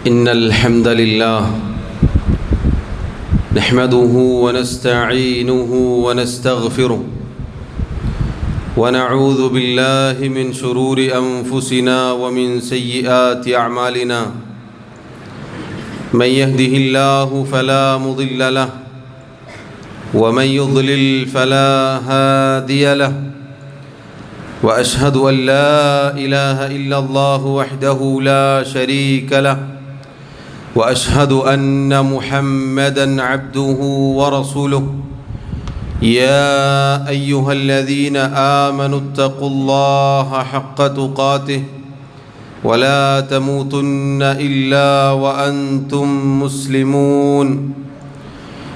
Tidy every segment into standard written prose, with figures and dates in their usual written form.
إن الحمد لله نحمده ونستعينه ونستغفره ونعوذ بالله من شرور أنفسنا ومن سيئات أعمالنا من يهده الله فلا مضل له ومن يضلل فلا هادي له وأشهد أن لا إله إلا الله وحده لا شريك له وأشهد أن محمدًا عبده ورسوله يا أيها الذين آمنوا اتقوا الله حق تقاته ولا تموتن إلا وأنتم مسلمون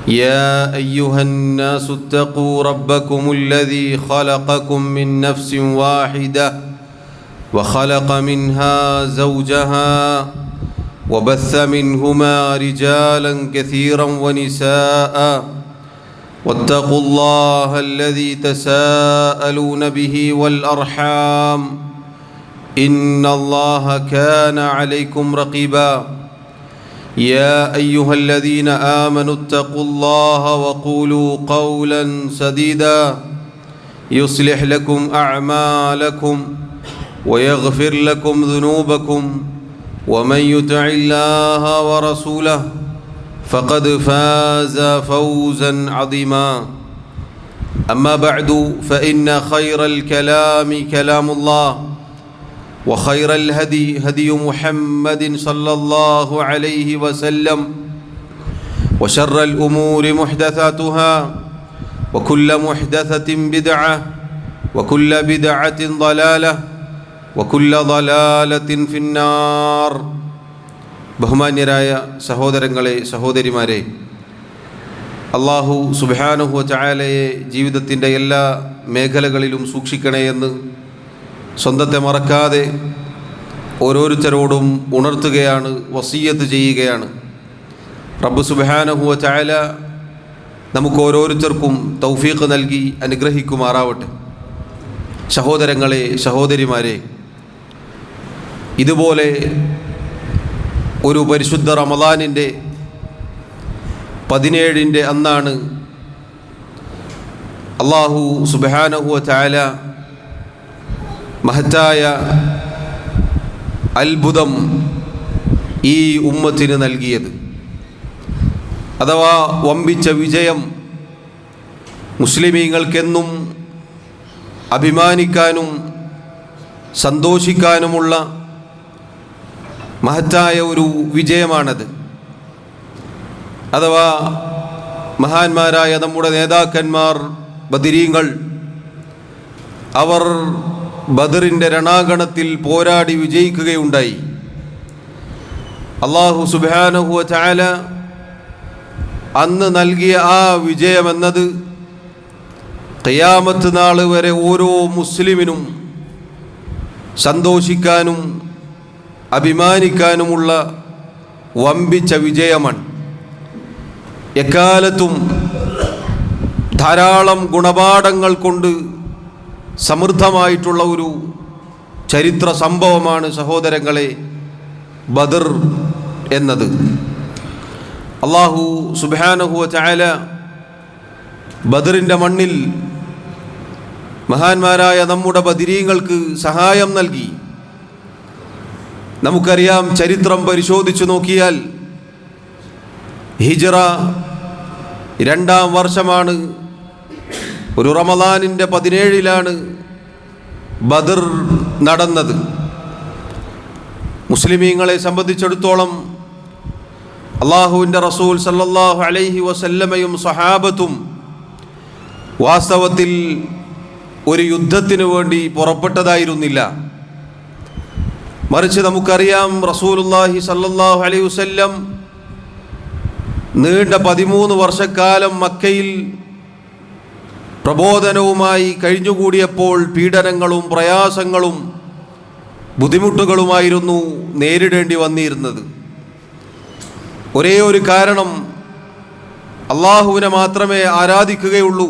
يا أيها الناس اتقوا ربكم الذي خلقكم من نفس واحدة وخلق منها زوجها وبث منهما رجالا كثيرا ونساء واتقوا الله الذي تساءلون به والأرحام إن الله كان عليكم رقيبا يا أيها الذين آمنوا اتقوا الله وقولوا قولا سديدا يصلح لكم أعمالكم ويغفر لكم ذنوبكم ومن يطع الله ورسوله فقد فاز فوزا عظيما أما بعد فإن خير الكلام كلام الله وخير الهدي هدي محمد صلى الله عليه وسلم وشر الأمور محدثاتها وكل محدثة بدعة وكل بدعة ضلالة وكل ضلالة في النار. ബഹുമാന്യരായ സഹോദരങ്ങളെ സഹോദരിമാരെ, അല്ലാഹു സുബ്ഹാനഹു വ തആലയെ ജീവിതത്തിൻ്റെ എല്ലാ മേഖലകളിലും സൂക്ഷിക്കണേ എന്ന് സ്വന്തത്തെ മറക്കാതെ ഓരോരുത്തരോടും ഉണർത്തുകയാണ്, വസിയ്യത്ത് ചെയ്യുകയാണ്. റബ്ബ് സുബ്ഹാനഹു വ തആല നമുക്ക് ഓരോരുത്തർക്കും തൗഫീഖ് നൽകി അനുഗ്രഹിക്കുമാറാവട്ടെ. സഹോദരങ്ങളെ സഹോദരിമാരെ, ഇതുപോലെ ഒരു പരിശുദ്ധ റമദാനിൻ്റെ 17 അന്നാണ് അല്ലാഹു സുബ്ഹാനഹു വ തആല മഹത്തായ അത്ഭുതം ഈ ഉമ്മത്തിന് നൽകിയത്. അഥവാ വമ്പിച്ച വിജയം, മുസ്ലിമീങ്ങൾക്കെന്നും അഭിമാനിക്കാനും സന്തോഷിക്കാനുമുള്ള മഹത്തായ ഒരു വിജയമാണത്. അഥവാ മഹാന്മാരായ നമ്മുടെ നേതാക്കന്മാർ, ബദരീങ്ങൾ, അവർ ബദറിൻ്റെ രണാങ്കണത്തിൽ പോരാടി വിജയിക്കുകയുണ്ടായി. അല്ലാഹു സുബ്ഹാനഹു വ തആല അന്ന് നൽകിയ ആ വിജയമെന്നത് ഖിയാമത്ത് നാൾ വരെ ഓരോ മുസ്ലിമിനും സന്തോഷിക്കാനും അഭിമാനിക്കാനുമുള്ള വമ്പിച്ച വിജയമാണ്. എക്കാലത്തും ധാരാളം ഗുണപാഠങ്ങൾ കൊണ്ട് സമൃദ്ധമായിട്ടുള്ള ഒരു ചരിത്ര സംഭവമാണ് സഹോദരങ്ങളെ ബദർ എന്നത്. അല്ലാഹു സുബ്ഹാനഹു വ തആല ബദറിൻ്റെ മണ്ണിൽ മഹാന്മാരായ നമ്മുടെ ബദരീങ്ങൾക്ക് സഹായം നൽകി. നമുക്കറിയാം, ചരിത്രം പരിശോധിച്ചു നോക്കിയാൽ ഹിജ്റ 2-ാം വർഷമാണ്. ഒരു റമദാനിൻ്റെ 17 ബദർ നടന്നത്. മുസ്ലിമീങ്ങളെ സംബന്ധിച്ചിടത്തോളം അല്ലാഹുവിൻ്റെ റസൂൽ സല്ലല്ലാഹു അലൈഹി വസല്ലമയും സഹാബത്തും വാസ്തവത്തിൽ ഒരു യുദ്ധത്തിനു വേണ്ടി പുറപ്പെട്ടതായിരുന്നില്ല. മറിച്ച് നമുക്കറിയാം, റസൂലുള്ളാഹി സല്ലല്ലാഹു അലൈഹി വസല്ലം നീണ്ട 13 വർഷക്കാലം മക്കയിൽ പ്രബോധനവുമായി കഴിഞ്ഞുകൂടിയപ്പോൾ പീഡനങ്ങളും പ്രയാസങ്ങളും ബുദ്ധിമുട്ടുകളുമായിരുന്നു നേരിടേണ്ടി വന്നിരുന്നത്. ഒരേ ഒരു കാരണം, അള്ളാഹുവിനെ മാത്രമേ ആരാധിക്കുകയുള്ളൂ,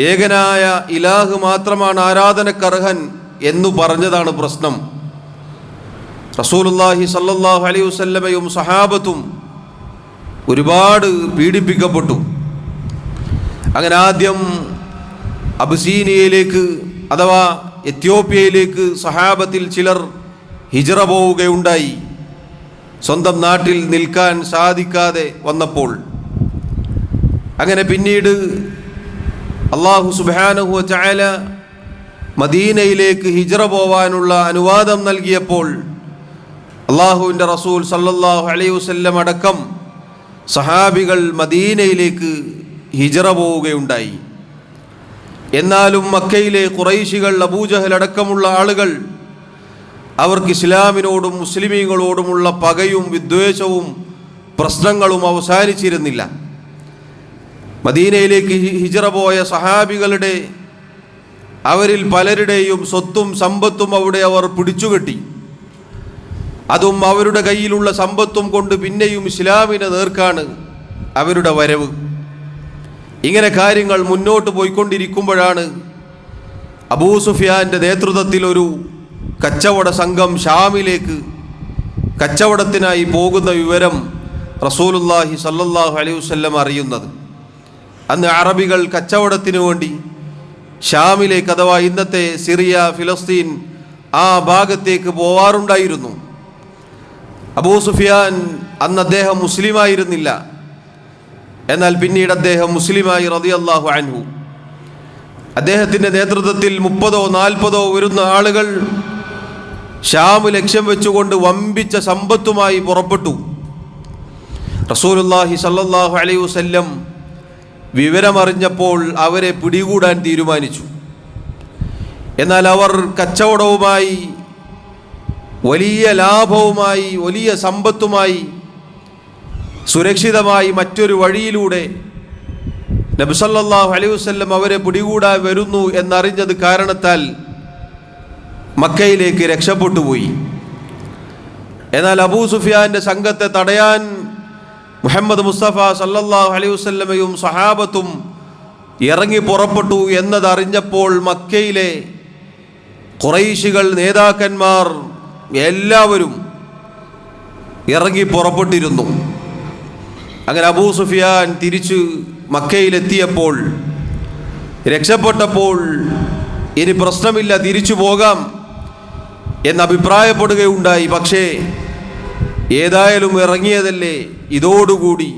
ഏകനായ ഇലാഹ് മാത്രമാണ് ആരാധനക്കർഹൻ എന്നു പറഞ്ഞതാണ് പ്രശ്നം. റസൂലുള്ളാഹി സല്ലല്ലാഹു അലൈഹി വസല്ലമയും സഹാബത്തും ഒരുപാട് പീഡിപ്പിക്കപ്പെട്ടു. അങ്ങനെ ആദ്യം അബിസീനിയയിലേക്ക് അഥവാ എത്യോപ്യയിലേക്ക് സഹാബത്തിൽ ചിലർ ഹിജ്റ പോവുകയുണ്ടായി. സ്വന്തം നാട്ടിൽ നിൽക്കാൻ സാധിക്കാതെ വന്നപ്പോൾ അങ്ങനെ പിന്നീട് അല്ലാഹു സുബ്ഹാനഹു വ തആല മദീനയിലേക്ക് ഹിജ്റ പോവാനുള്ള അനുവാദം നൽകിയപ്പോൾ അല്ലാഹുവിൻ്റെ റസൂൽ സല്ലല്ലാഹു അലൈഹി വസല്ലം അടക്കം സഹാബികൾ മദീനയിലേക്ക് ഹിജ്റ പോവുകയുണ്ടായി. എന്നാലും മക്കയിലെ ഖുറൈശികൾ, അബൂജഹൽ അടക്കമുള്ള ആളുകൾ അവർക്ക് ഇസ്ലാമിനോടും മുസ്ലിമീങ്ങളോടുമുള്ള പകയും വിദ്വേഷവും പ്രശ്നങ്ങളും അവസാനിച്ചിരുന്നില്ല. മദീനയിലേക്ക് ഹിജ്റ പോയ സഹാബികളുടെ അവരിൽ പലരുടെയും സ്വത്തും സമ്പത്തും അവിടെ അവർ പിടിച്ചുകെട്ടി. അതും അവരുടെ കയ്യിലുള്ള സമ്പത്തും കൊണ്ട് പിന്നെയും ഇസ്ലാമിനെ നേർക്കാണ് അവരുടെ വരവ്. ഇങ്ങനെ കാര്യങ്ങൾ മുന്നോട്ട് പോയിക്കൊണ്ടിരിക്കുമ്പോഴാണ് അബൂ സുഫിയാൻ്റെ നേതൃത്വത്തിൽ ഒരു കച്ചവട സംഘം ഷാമിലേക്ക് കച്ചവടത്തിനായി പോകുന്ന വിവരം റസൂലുള്ളാഹി സല്ലല്ലാഹു അലൈഹി വസല്ലം അറിയുന്നത്. അന്ന് അറബികൾ കച്ചവടത്തിന് വേണ്ടി ഷാമിലേക്ക് അഥവാ ഇന്നത്തെ സിറിയ, ഫിലസ്തീൻ ആ ഭാഗത്തേക്ക് പോവാറുണ്ടായിരുന്നു. അബൂ സുഫിയാൻ അന്ന് അദ്ദേഹം മുസ്ലിമായിരുന്നില്ല. എന്നാൽ പിന്നീട് അദ്ദേഹം മുസ്ലിമായി റളിയല്ലാഹു അൻഹു. അദ്ദേഹത്തിൻ്റെ നേതൃത്വത്തിൽ 30-40 വരുന്ന ആളുകൾ ഷാം ലക്ഷ്യം വെച്ചുകൊണ്ട് വമ്പിച്ച സമ്പത്തുമായി പുറപ്പെട്ടു. റസൂലുള്ളാഹി സല്ലല്ലാഹു അലൈഹി വസല്ലം വിവരമറിഞ്ഞപ്പോൾ അവരെ പിടികൂടാൻ തീരുമാനിച്ചു. എന്നാൽ അവർ കച്ചവടവുമായി, വലിയ ലാഭവുമായി, വലിയ സമ്പത്തുമായി സുരക്ഷിതമായി മറ്റൊരു വഴിയിലൂടെ നബി സല്ലല്ലാഹു അലൈഹി വസല്ലം അവരെ പിടികൂടാൻ വരുന്നു എന്നറിഞ്ഞത് കാരണത്താൽ മക്കയിലേക്ക് രക്ഷപ്പെട്ടു പോയി. എന്നാൽ അബൂ സുഫിയാൻ്റെ സംഘത്തെ തടയാൻ മുഹമ്മദ് മുസ്തഫ സല്ലല്ലാഹു അലൈഹി വസല്ലമയും സഹാബത്തും ഇറങ്ങി പുറപ്പെട്ടു എന്നതറിഞ്ഞപ്പോൾ മക്കയിലെ ഖുറൈശികൾ, നേതാക്കന്മാർ എല്ലാവരും ഇറങ്ങി പുറപ്പെട്ടിരുന്നു. അങ്ങനെ അബൂ സുഫിയാൻ തിരിച്ച് മക്കയിലെത്തിയപ്പോൾ, രക്ഷപ്പെട്ടപ്പോൾ ഇനി പ്രശ്നമില്ല, തിരിച്ചു പോകാം എന്ന് അഭിപ്രായപ്പെടുകയുണ്ടായി. പക്ഷേ ഏതായാലും ഇറങ്ങിയതല്ലേ, ഇതോടുകൂടി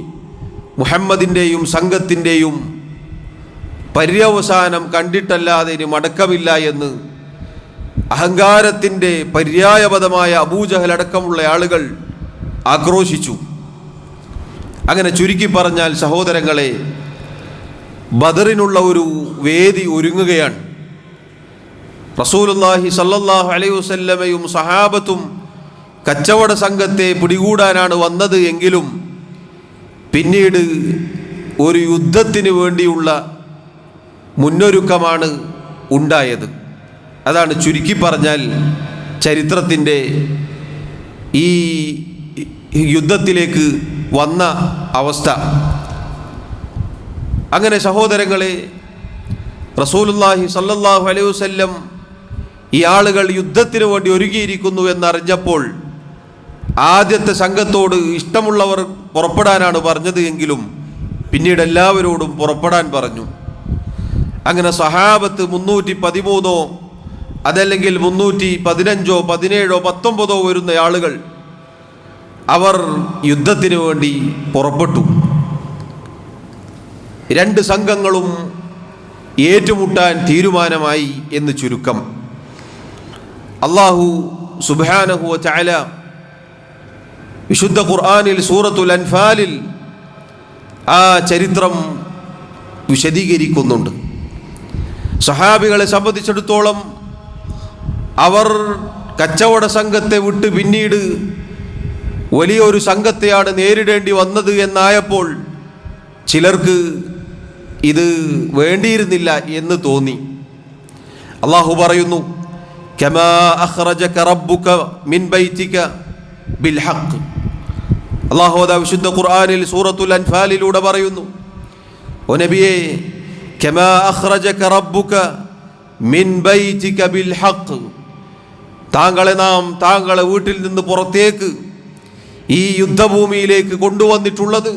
മുഹമ്മദിൻ്റെയും സംഘത്തിൻ്റെയും പര്യവസാനം കണ്ടിട്ടല്ലാതെ ഇനി മടക്കമില്ല എന്ന് അഹങ്കാരത്തിൻ്റെ പര്യായപദമായ അബൂജഹൽ അടക്കമുള്ള ആളുകൾ ആക്രോശിച്ചു. അങ്ങനെ ചുരുക്കി പറഞ്ഞാൽ സഹോദരങ്ങളെ, ബദറിനുള്ള ഒരു വേദി ഒരുങ്ങുകയാണ്. റസൂലുള്ളാഹി സല്ലല്ലാഹു അലൈഹി വസല്ലമയും സഹാബത്തും കച്ചവട സംഘത്തെ പിടികൂടാനാണ് വന്നത് എങ്കിലും പിന്നീട് ഒരു യുദ്ധത്തിന് വേണ്ടിയുള്ള മുന്നൊരുക്കമാണ് ഉണ്ടായത്. അതാണ് ചുരുക്കി പറഞ്ഞാൽ ചരിത്രത്തിൻ്റെ ഈ യുദ്ധത്തിലേക്ക് വന്ന അവസ്ഥ. അങ്ങനെ സഹോദരങ്ങളെ, റസൂലുള്ളാഹി സല്ലല്ലാഹു അലൈഹി വസല്ലം ഈ ആളുകൾ യുദ്ധത്തിന് വേണ്ടി ഒരുങ്ങിയിരിക്കുന്നു എന്നറിഞ്ഞപ്പോൾ ആദ്യത്തെ സംഘത്തോട് ഇഷ്ടമുള്ളവർ പുറപ്പെടാനാണ് പറഞ്ഞത് എങ്കിലും പിന്നീട് എല്ലാവരോടും പുറപ്പെടാൻ പറഞ്ഞു. അങ്ങനെ സഹാബത്ത് 313 അതല്ലെങ്കിൽ 315 17 19 വരുന്ന ആളുകൾ അവർ യുദ്ധത്തിന് വേണ്ടി പുറപ്പെട്ടു. 2 സംഘങ്ങളും ഏറ്റുമുട്ടാൻ തീരുമാനമായി എന്ന് ചുരുക്കം. അല്ലാഹു സുബ്ഹാനഹു വ തആല വിശുദ്ധ ഖുർആനിൽ സൂറത്തുൽ അൻഫാലിൽ ആ ചരിത്രം വിശദീകരിക്കുന്നുണ്ട്. സഹാബികളെ സംബന്ധിച്ചിടത്തോളം അവർ കച്ചവട സംഘത്തെ വിട്ട് പിന്നീട് വലിയൊരു സംഘത്തെയാണ് നേരിടേണ്ടി വന്നത് എന്നായപ്പോൾ ചിലർക്ക് ഇത് വേണ്ടിയിരുന്നില്ല എന്ന് തോന്നി. അല്ലാഹു പറയുന്നു, കമാ അഖ്റജക റബ്ബുക മിൻ ബൈതിക ബിൽ ഹഖ്. അല്ലാഹു വിശുദ്ധ ഖുർആനിൽ സൂറത്തുൽ അൻഫാലിലൂടെ പറയുന്നു, ഓ നബിയേ, കമാ അഖ്റജക റബ്ബുക മിൻ ബൈതിക ബിൽ ഹഖ്, താങ്കളെ നാം താങ്കളെ വീട്ടിൽ നിന്ന് പുറത്തേക്ക് ഈ യുദ്ധഭൂമിയിലേക്ക് കൊണ്ടുവന്നിട്ടുള്ളത്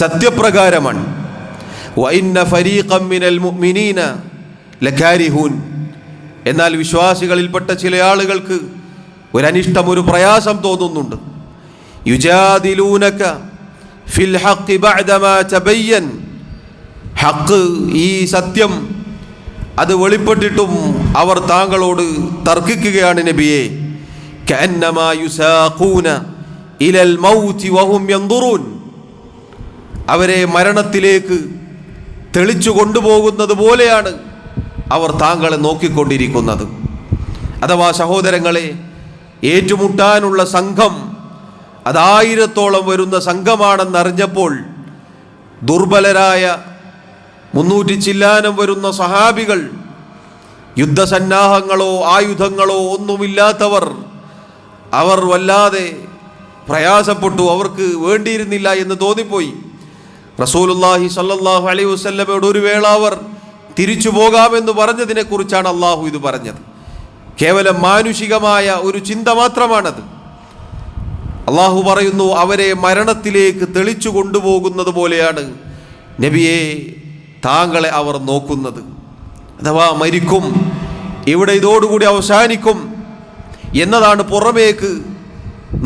സത്യപ്രകാരമാണ്. വഇന്ന ഫരീഖം മിനൽ മുഅ്മിനീന ലകാരിഹൂൻ. എന്നാൽ വിശ്വാസികളിൽപ്പെട്ട ചില ആളുകൾക്ക് ഒരനിഷ്ടം, ഒരു പ്രയാസം തോന്നുന്നുണ്ട്. യുജാദിലൂനക ഫിൽ ഹഖ് ബഅദമാ തബയ്യൻ. ഹഖ്, ഈ സത്യം അത് വെളിപ്പെട്ടിട്ടും അവർ താങ്കളോട് തർക്കിക്കുകയാണ് നബിയെ. കഅന്നമാ യുസാഖൂന ഇലൽ മൗതി വഹും യൻദുറൂൻ. അവരെ മരണത്തിലേക്ക് തെളിച്ചു കൊണ്ടുപോകുന്നത് പോലെയാണ് അവർ താങ്കളെ നോക്കിക്കൊണ്ടിരിക്കുന്നത്. അഥവാ സഹോദരങ്ങളെ, ഏറ്റുമുട്ടാനുള്ള സംഘം അത് 1000-ഓളം വരുന്ന സംഘമാണെന്നറിഞ്ഞപ്പോൾ ദുർബലരായ 300 ചില്ലാനം വരുന്ന സഹാബികൾ, യുദ്ധസന്നാഹങ്ങളോ ആയുധങ്ങളോ ഒന്നുമില്ലാത്തവർ, അവർ വല്ലാതെ പ്രയാസപ്പെട്ടു. അവർക്ക് വേണ്ടിയിരുന്നില്ല എന്ന് തോന്നിപ്പോയി. റസൂലുള്ളാഹി സ്വല്ലല്ലാഹു അലൈഹി വസല്ലമയോട് ഒരു വേള അവർ തിരിച്ചു പോകാമെന്ന് പറഞ്ഞതിനെക്കുറിച്ചാണ് അള്ളാഹു ഇത് പറഞ്ഞത്. കേവലം മാനുഷികമായ ഒരു ചിന്ത മാത്രമാണത്. അള്ളാഹു പറയുന്നു, അവരെ മരണത്തിലേക്ക് തെളിച്ചു കൊണ്ടുപോകുന്നത് പോലെയാണ് നബിയെ താങ്കളെ അവർ നോക്കുന്നത്. അഥവാ മരിക്കും, ഇവിടെ ഇതോടുകൂടി അവസാനിക്കും എന്നതാണ് പുറമേക്ക്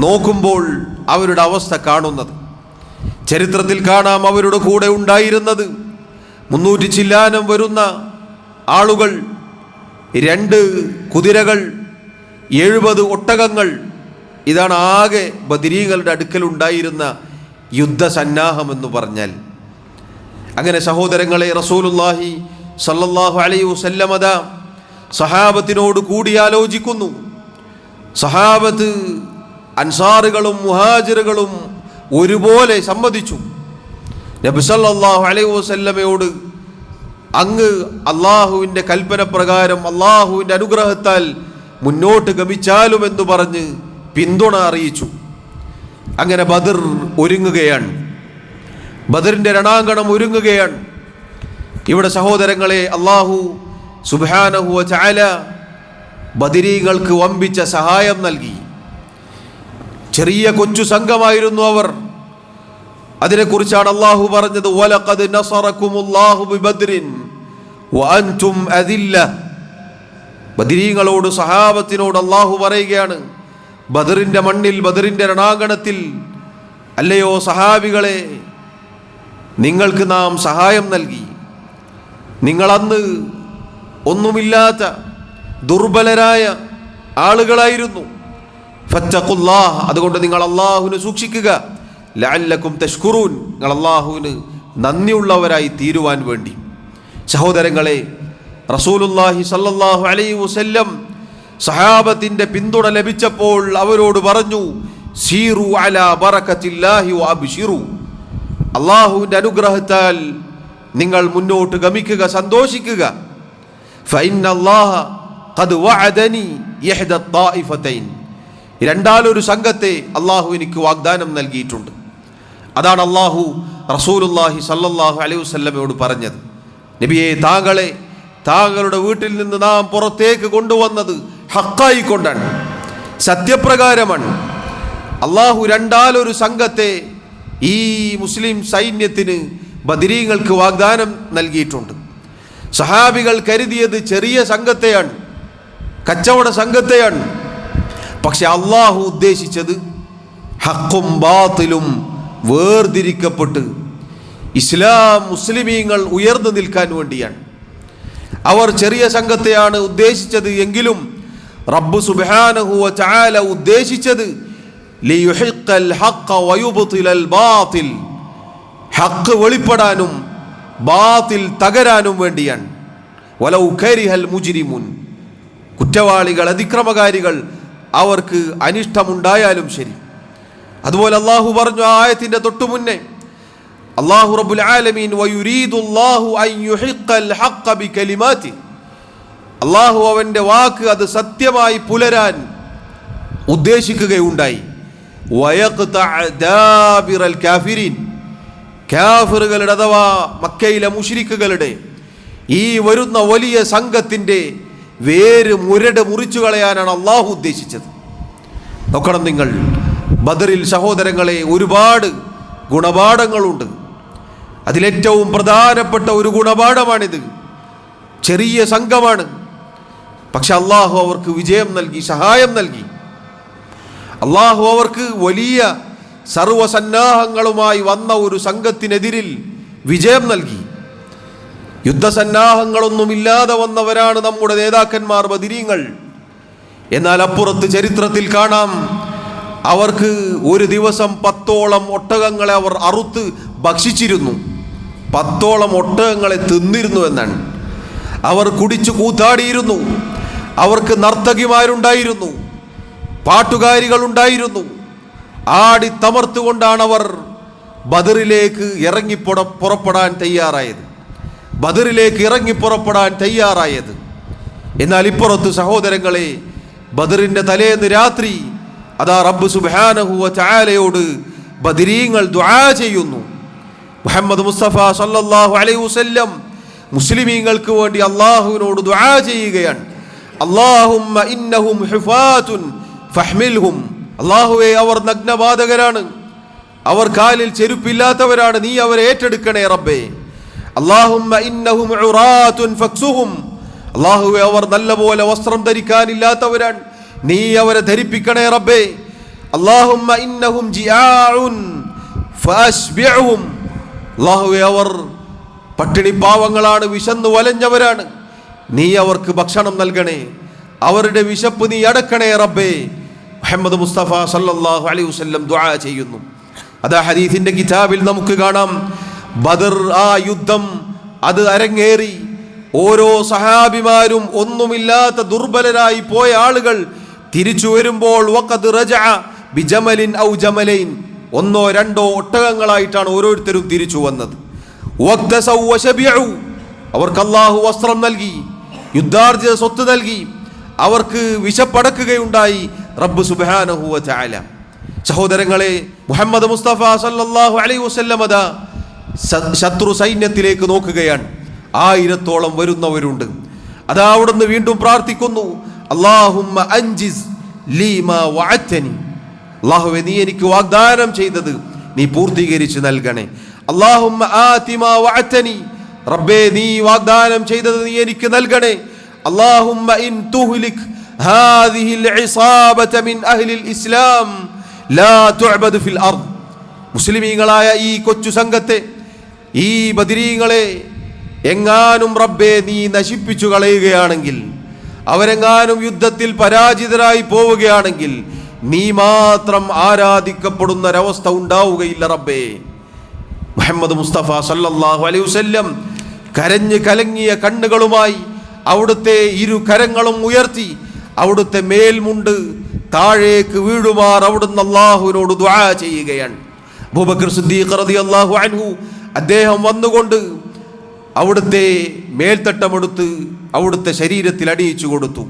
നോക്കുമ്പോൾ അവരുടെ അവസ്ഥ കാണുന്നത്. ചരിത്രത്തിൽ കാണാം, അവരുടെ കൂടെ ഉണ്ടായിരുന്നത് 300 ചില്ലാനം വരുന്ന ആളുകൾ, 2 കുതിരകൾ, 70 ഒട്ടകങ്ങൾ. ഇതാണ് ആകെ ബദരീകളുടെ അടുക്കലുണ്ടായിരുന്ന യുദ്ധസന്നാഹം എന്ന് പറഞ്ഞാൽ. അങ്ങനെ സഹോദരങ്ങളെ, റസൂലുള്ളാഹി സല്ലല്ലാഹു അലൈഹി വസല്ലമ സഹാബത്തിനോട് കൂടിയാലോചിക്കുന്നു. സഹാബത്ത്, അൻസാറുകളും മുഹാജിറുകളും ഒരുപോലെ സമ്മതിച്ചു. നബി സല്ലല്ലാഹു അലൈഹി വസല്ലമയോട് അങ്ങ് അള്ളാഹുവിൻ്റെ കൽപ്പന പ്രകാരം അള്ളാഹുവിൻ്റെ അനുഗ്രഹത്താൽ മുന്നോട്ട് ഗമിച്ചാലുമെന്ന് പറഞ്ഞ് പിന്തുണ അറിയിച്ചു. അങ്ങനെ ബദർ ഒരുങ്ങുകയാണ്, ബദറിൻ്റെ രണാങ്കണം ഒരുങ്ങുകയാണ്. ഇവിടെ സഹോദരങ്ങളെ, അള്ളാഹു സുബ്ഹാനഹു വ തആല ബദരീങ്ങൾക്ക് വമ്പിച്ച സഹായം നൽകി. ചെറിയ കൊച്ചു സംഘമായിരുന്നു അവർ. അതിനെക്കുറിച്ചാണ് അള്ളാഹു പറഞ്ഞത്, വലഖദ് നസറകുമുല്ലാഹു ബിബദ്രിൻ വഅൻതും അദില്ല. ബദരീങ്ങളോട്, സഹാബത്തിനോട് അള്ളാഹു പറയുകയാണ്, ബദറിൻ്റെ മണ്ണിൽ, ബദറിൻ്റെ രണാങ്കണത്തിൽ അല്ലയോ സഹാബികളെ, നിങ്ങൾക്ക് നാം സഹായം നൽകി. നിങ്ങളന്ന് ഒന്നുമില്ലാത്ത ദുർബലരായ ആളുകളായിരുന്നു. ഫത്തഖുല്ലാഹ്, അതുകൊണ്ട് നിങ്ങൾ അള്ളാഹുവിനെ സൂക്ഷിക്കുക. ലഅല്ലക്കും തഷ്കുറൂൻ, നിങ്ങൾ അള്ളാഹുവിന് നന്ദിയുള്ളവരായി തീരുവാൻ വേണ്ടി. സഹോദരങ്ങളെ, റസൂലുള്ളാഹി സല്ലല്ലാഹു അലൈഹി വസല്ലം സഹാബത്തിൻ്റെ പിന്തുണ ലഭിച്ചപ്പോൾ അവരോട് പറഞ്ഞു, സീറു അലാ ബറകത്തില്ലാഹി വഅബ്ശിറു. അള്ളാഹുവിൻ്റെ അനുഗ്രഹത്താൽ നിങ്ങൾ മുന്നോട്ട് ഗമിക്കുക, സന്തോഷിക്കുക. ഫഇന്നല്ലാഹ ഖദ് വഅദനി ഇഹ്ദ ത്വായിഫതൈൻ. രണ്ടാലൊരു സംഘത്തെ അള്ളാഹു എനിക്ക് വാഗ്ദാനം നൽകിയിട്ടുണ്ട്. അതാണ് അള്ളാഹു റസൂലുള്ളാഹി സല്ലല്ലാഹു അലൈഹി വസല്ലമയോട് പറഞ്ഞത്. നബിയെ, താങ്കളെ താങ്കളുടെ വീട്ടിൽ നിന്ന് നാം പുറത്തേക്ക് കൊണ്ടുവന്നത് ഹക്കായിക്കൊണ്ടാണ്, സത്യപ്രകാരമാണ്. അള്ളാഹു രണ്ടാലൊരു സംഘത്തെ ഈ മുസ്ലിം സൈന്യത്തിന്, ബദരീങ്ങൾക്ക് വാഗ്ദാനം നൽകിയിട്ടുണ്ട്. സഹാബികൾ കരുതിയത് ചെറിയ സംഘത്തെയാണ്, കച്ചവട സംഘത്തെയാണ്. പക്ഷെ അള്ളാഹു ഉദ്ദേശിച്ചത് ഹക്കും ബാത്തിലും വേർതിരിക്കപ്പെട്ട് ഇസ്ലാം, മുസ്ലിമീങ്ങൾ ഉയർന്നു നിൽക്കാൻ വേണ്ടിയാണ്. അവർ ചെറിയ സംഘത്തെയാണ് ഉദ്ദേശിച്ചത് എങ്കിലും റബ്ബ് സുബ്ഹാനഹു വ തആല ഉദ്ദേശിച്ചത് ലിയുഹിഖൽ ഹഖ വയുബ്തിലൽ ബാതിൽ, ഹഖ് വെളിപ്പെടാനും ബാതിൽ തകരാനും വേണ്ടിയാണ്. വലൗ കരിഹൽ മുജ്രിമുൻ, കുറ്റവാളികൾ, അതിക്രമകാരികൾ, അവർക്ക് അനിഷ്ടമുണ്ടായാലും ശരി. അതുപോലെ അള്ളാഹു പറഞ്ഞു ആ ആയത്തിൻ്റെ തൊട്ടു മുന്നേ, അല്ലാഹു റബ്ബുൽ ആലമീൻ വയുരീദുല്ലാഹു അൻ യുഹിഖൽ ഹഖ ബികലിമാതി. അല്ലാഹു അവൻ്റെ വാക്ക് അത് സത്യമായി പുലരാൻ ഉദ്ദേശിക്കുകയുണ്ടായി. വയഖ്തഅ ദാബിറൽ കാഫിരീൻ, കാഫിറുകളുടെ അഥവാ മക്കയിലെ മുശ്രിക്കുകളുടെ ഈ വരുന്ന വലിയ സംഘത്തിൻ്റെ വേര് മുരട് മുറിച്ചു കളയാനാണ് അള്ളാഹു ഉദ്ദേശിച്ചത്. നോക്കണം നിങ്ങൾ, ബദറിൽ സഹോദരങ്ങളെ ഒരുപാട് ഗുണപാഠങ്ങളുണ്ട്. അതിലേറ്റവും പ്രധാനപ്പെട്ട ഒരു ഗുണപാഠമാണിത്. ചെറിയ സംഘമാണ്, പക്ഷെ അള്ളാഹു അവർക്ക് വിജയം നൽകി, സഹായം നൽകി. അള്ളാഹു അവർക്ക് വലിയ സർവസന്നാഹങ്ങളുമായി വന്ന ഒരു സംഘത്തിനെതിരിൽ വിജയം നൽകി. യുദ്ധസന്നാഹങ്ങളൊന്നുമില്ലാതെ വന്നവരാണ് നമ്മുടെ നേതാക്കന്മാർ ബദരീങ്ങൾ. എന്നാൽ അപ്പുറത്ത് ചരിത്രത്തിൽ കാണാം, അവർക്ക് ഒരു ദിവസം 10ഓളം ഒട്ടകങ്ങളെ അവർ അറുത്ത് ഭക്ഷിച്ചിരുന്നു. 10ഓളം ഒട്ടകങ്ങളെ തിന്നിരുന്നു എന്നാണ്. അവർ കുടിച്ചു കൂത്താടിയിരുന്നു. അവർക്ക് നർത്തകിമാരുണ്ടായിരുന്നു, പാട്ടുകാരികൾ ഉണ്ടായിരുന്നു. ആടി തമർത്തുകൊണ്ടാണ് അവർ ബദറിലേക്ക് പുറപ്പെടാൻ തയ്യാറായത്. എന്നാൽ ഇപ്പുറത്ത് സഹോദരങ്ങളെ, ബദറിന്റെ തലേന്ന് രാത്രി അതാ റബ്ബ് സുബ്ഹാനഹു വ തആലയോട് ബദരീങ്ങൾ ദുആ ചെയ്യുന്നു. മുഹമ്മദ് മുസ്തഫ സല്ലല്ലാഹു അലൈഹി വസല്ലം മുസ്ലിമീങ്ങൾക്ക് വേണ്ടി അല്ലാഹുവിനോട് ദുആ ചെയ്യുകയാണ്. അല്ലാഹുമ്മ ഇന്നഹും ഹുഫാതുൻ ഫഹ്മിൽഹും. അല്ലാഹുവേ, അവർ നഗ്നപാതകരാണ്, അവർ കാലിൽ ചെരുപ്പില്ലാത്തവരാണ്, നീ അവരെ ഏറ്റെടുക്കണേ റബ്ബേ. അല്ലാഹുമ്മ ഇന്നഹും ഉറാതുൻ ഫക്സുഹും. അല്ലാഹുവേ, അവർ നല്ലപോലെ വസ്ത്രം ധരിക്കാനില്ലാത്തവരാണ്, നീ അവരെ ധരിപ്പിക്കണേ റബ്ബേ. അല്ലാഹുമ്മ ഇന്നഹും ജിആഉൻ ഫഅശ്ബിഉഹും. അല്ലാഹുവേ, അവർ പട്ടിണി പാവങ്ങളാണ്, വിശന്നു വലഞ്ഞവരാണ്, നീ അവർക്ക് ഭക്ഷണം നൽകണേ, അവരുടെ വിശപ്പ് നീ അടക്കണേ റബ്ബേ. മുഹമ്മദ് മുസ്തഫ സല്ലല്ലാഹു അലൈഹി വസല്ലം ദുആ ചെയ്യുന്നു. അതാ ഹദീസിന്റെ കിതാബിൽ നമുക്ക് കാണാം, ബദർ ആ യുദ്ധം അത് അരങ്ങേറി. ഓരോ സഹാബിമാരും ഒന്നുമില്ലാത്ത ദുർബലരായി പോയ ആളുകൾ തിരിച്ചു വരുമ്പോൾ വഖദ് റജഅ ബിജമലിൻ ഔ ജമലൈൻ, 1 or 2 ഒട്ടകങ്ങളായിട്ടാണ് ഓരോരുത്തരും തിരിച്ചു വന്നത്. വഖ്തസൗ വശബിഉ, അവർക്ക് അല്ലാഹു വസ്ത്രം നൽകി, യുദ്ധാർജിത സ്വത്ത് നൽകി, അവർക്ക് വിശപ്പടക്കുകയുണ്ടായി റബ്ബ് സുബ്ഹാനഹു വ തആല. സഹോദരങ്ങളെ, മുഹമ്മദ് മുസ്തഫ സല്ലല്ലാഹു അലൈഹി വസല്ലം അതാ ശത്രു സൈന്യത്തിലേക്ക് നോക്കുകയാണ്. 1000ഓളം വരുന്നവരുണ്ട്. അതാ അവിടുന്ന് വീണ്ടും പ്രാർത്ഥിക്കുന്നു, അല്ലാഹുമ്മ അൻജിസ് ലീമാ വഅദ്തനി. അല്ലാഹുവേ, നീ എനിക്ക് വാഗ്ദാനം ചെയ്തത് നീ പൂർത്തീകരിച്ച് നൽകണേ. അല്ലാഹുമ്മ ആതി മാ വഅദ്തനി. റബ്ബേ, നീ വാഗ്ദാനം ചെയ്തത് നീ എനിക്ക് നൽകണേ. അല്ലാഹുമ്മ ഇൻ തുഹ്ലിക് ഹാദിഹിൽ ഇസാബത മിൻ അഹ്ലിൽ ഇസ്ലാം ലാ തുഅബദു ഫിൽ അർദ്. മുസ്ലിമീങ്ങളായ ഈ കൊച്ചു സംഘത്തെ, ഈ ബദരീങ്ങളെ എങ്ങാനും റബ്ബേ നീ നശിപ്പിച്ചു കളയുകയാണെങ്കിൽ, അവരെങ്ങാനും യുദ്ധത്തിൽ പരാജിതരായി പോവുകയാണെങ്കിൽ, നീ മാത്രം ആരാധിക്കപ്പെടുന്നൊരവസ്ഥ ഉണ്ടാവുകയില്ല റബ്ബേ. മുഹമ്മദ് മുസ്തഫ സല്ലല്ലാഹു അലൈഹി വസല്ലം കരഞ്ഞ് കലങ്ങിയ കണ്ണുകളുമായി അവിടുത്തെ 2 കരങ്ങളും ഉയർത്തി അവിടുത്തെ മേൽമുണ്ട് താഴേക്ക് വീഴുമാർ അവിടുന്ന് അല്ലാഹുവിനോട് ദുആ ചെയ്യുകയാണ്. അബൂബക്കർ സിദ്ദീഖ് റളിയല്ലാഹു അൻഹു അദ്ദേഹം വന്നുകൊണ്ട് അവിടുത്തെ മേൽത്തട്ടമെടുത്ത് അവിടുത്തെ ശരീരത്തിൽ അടിയിച്ചു കൊടുത്തു.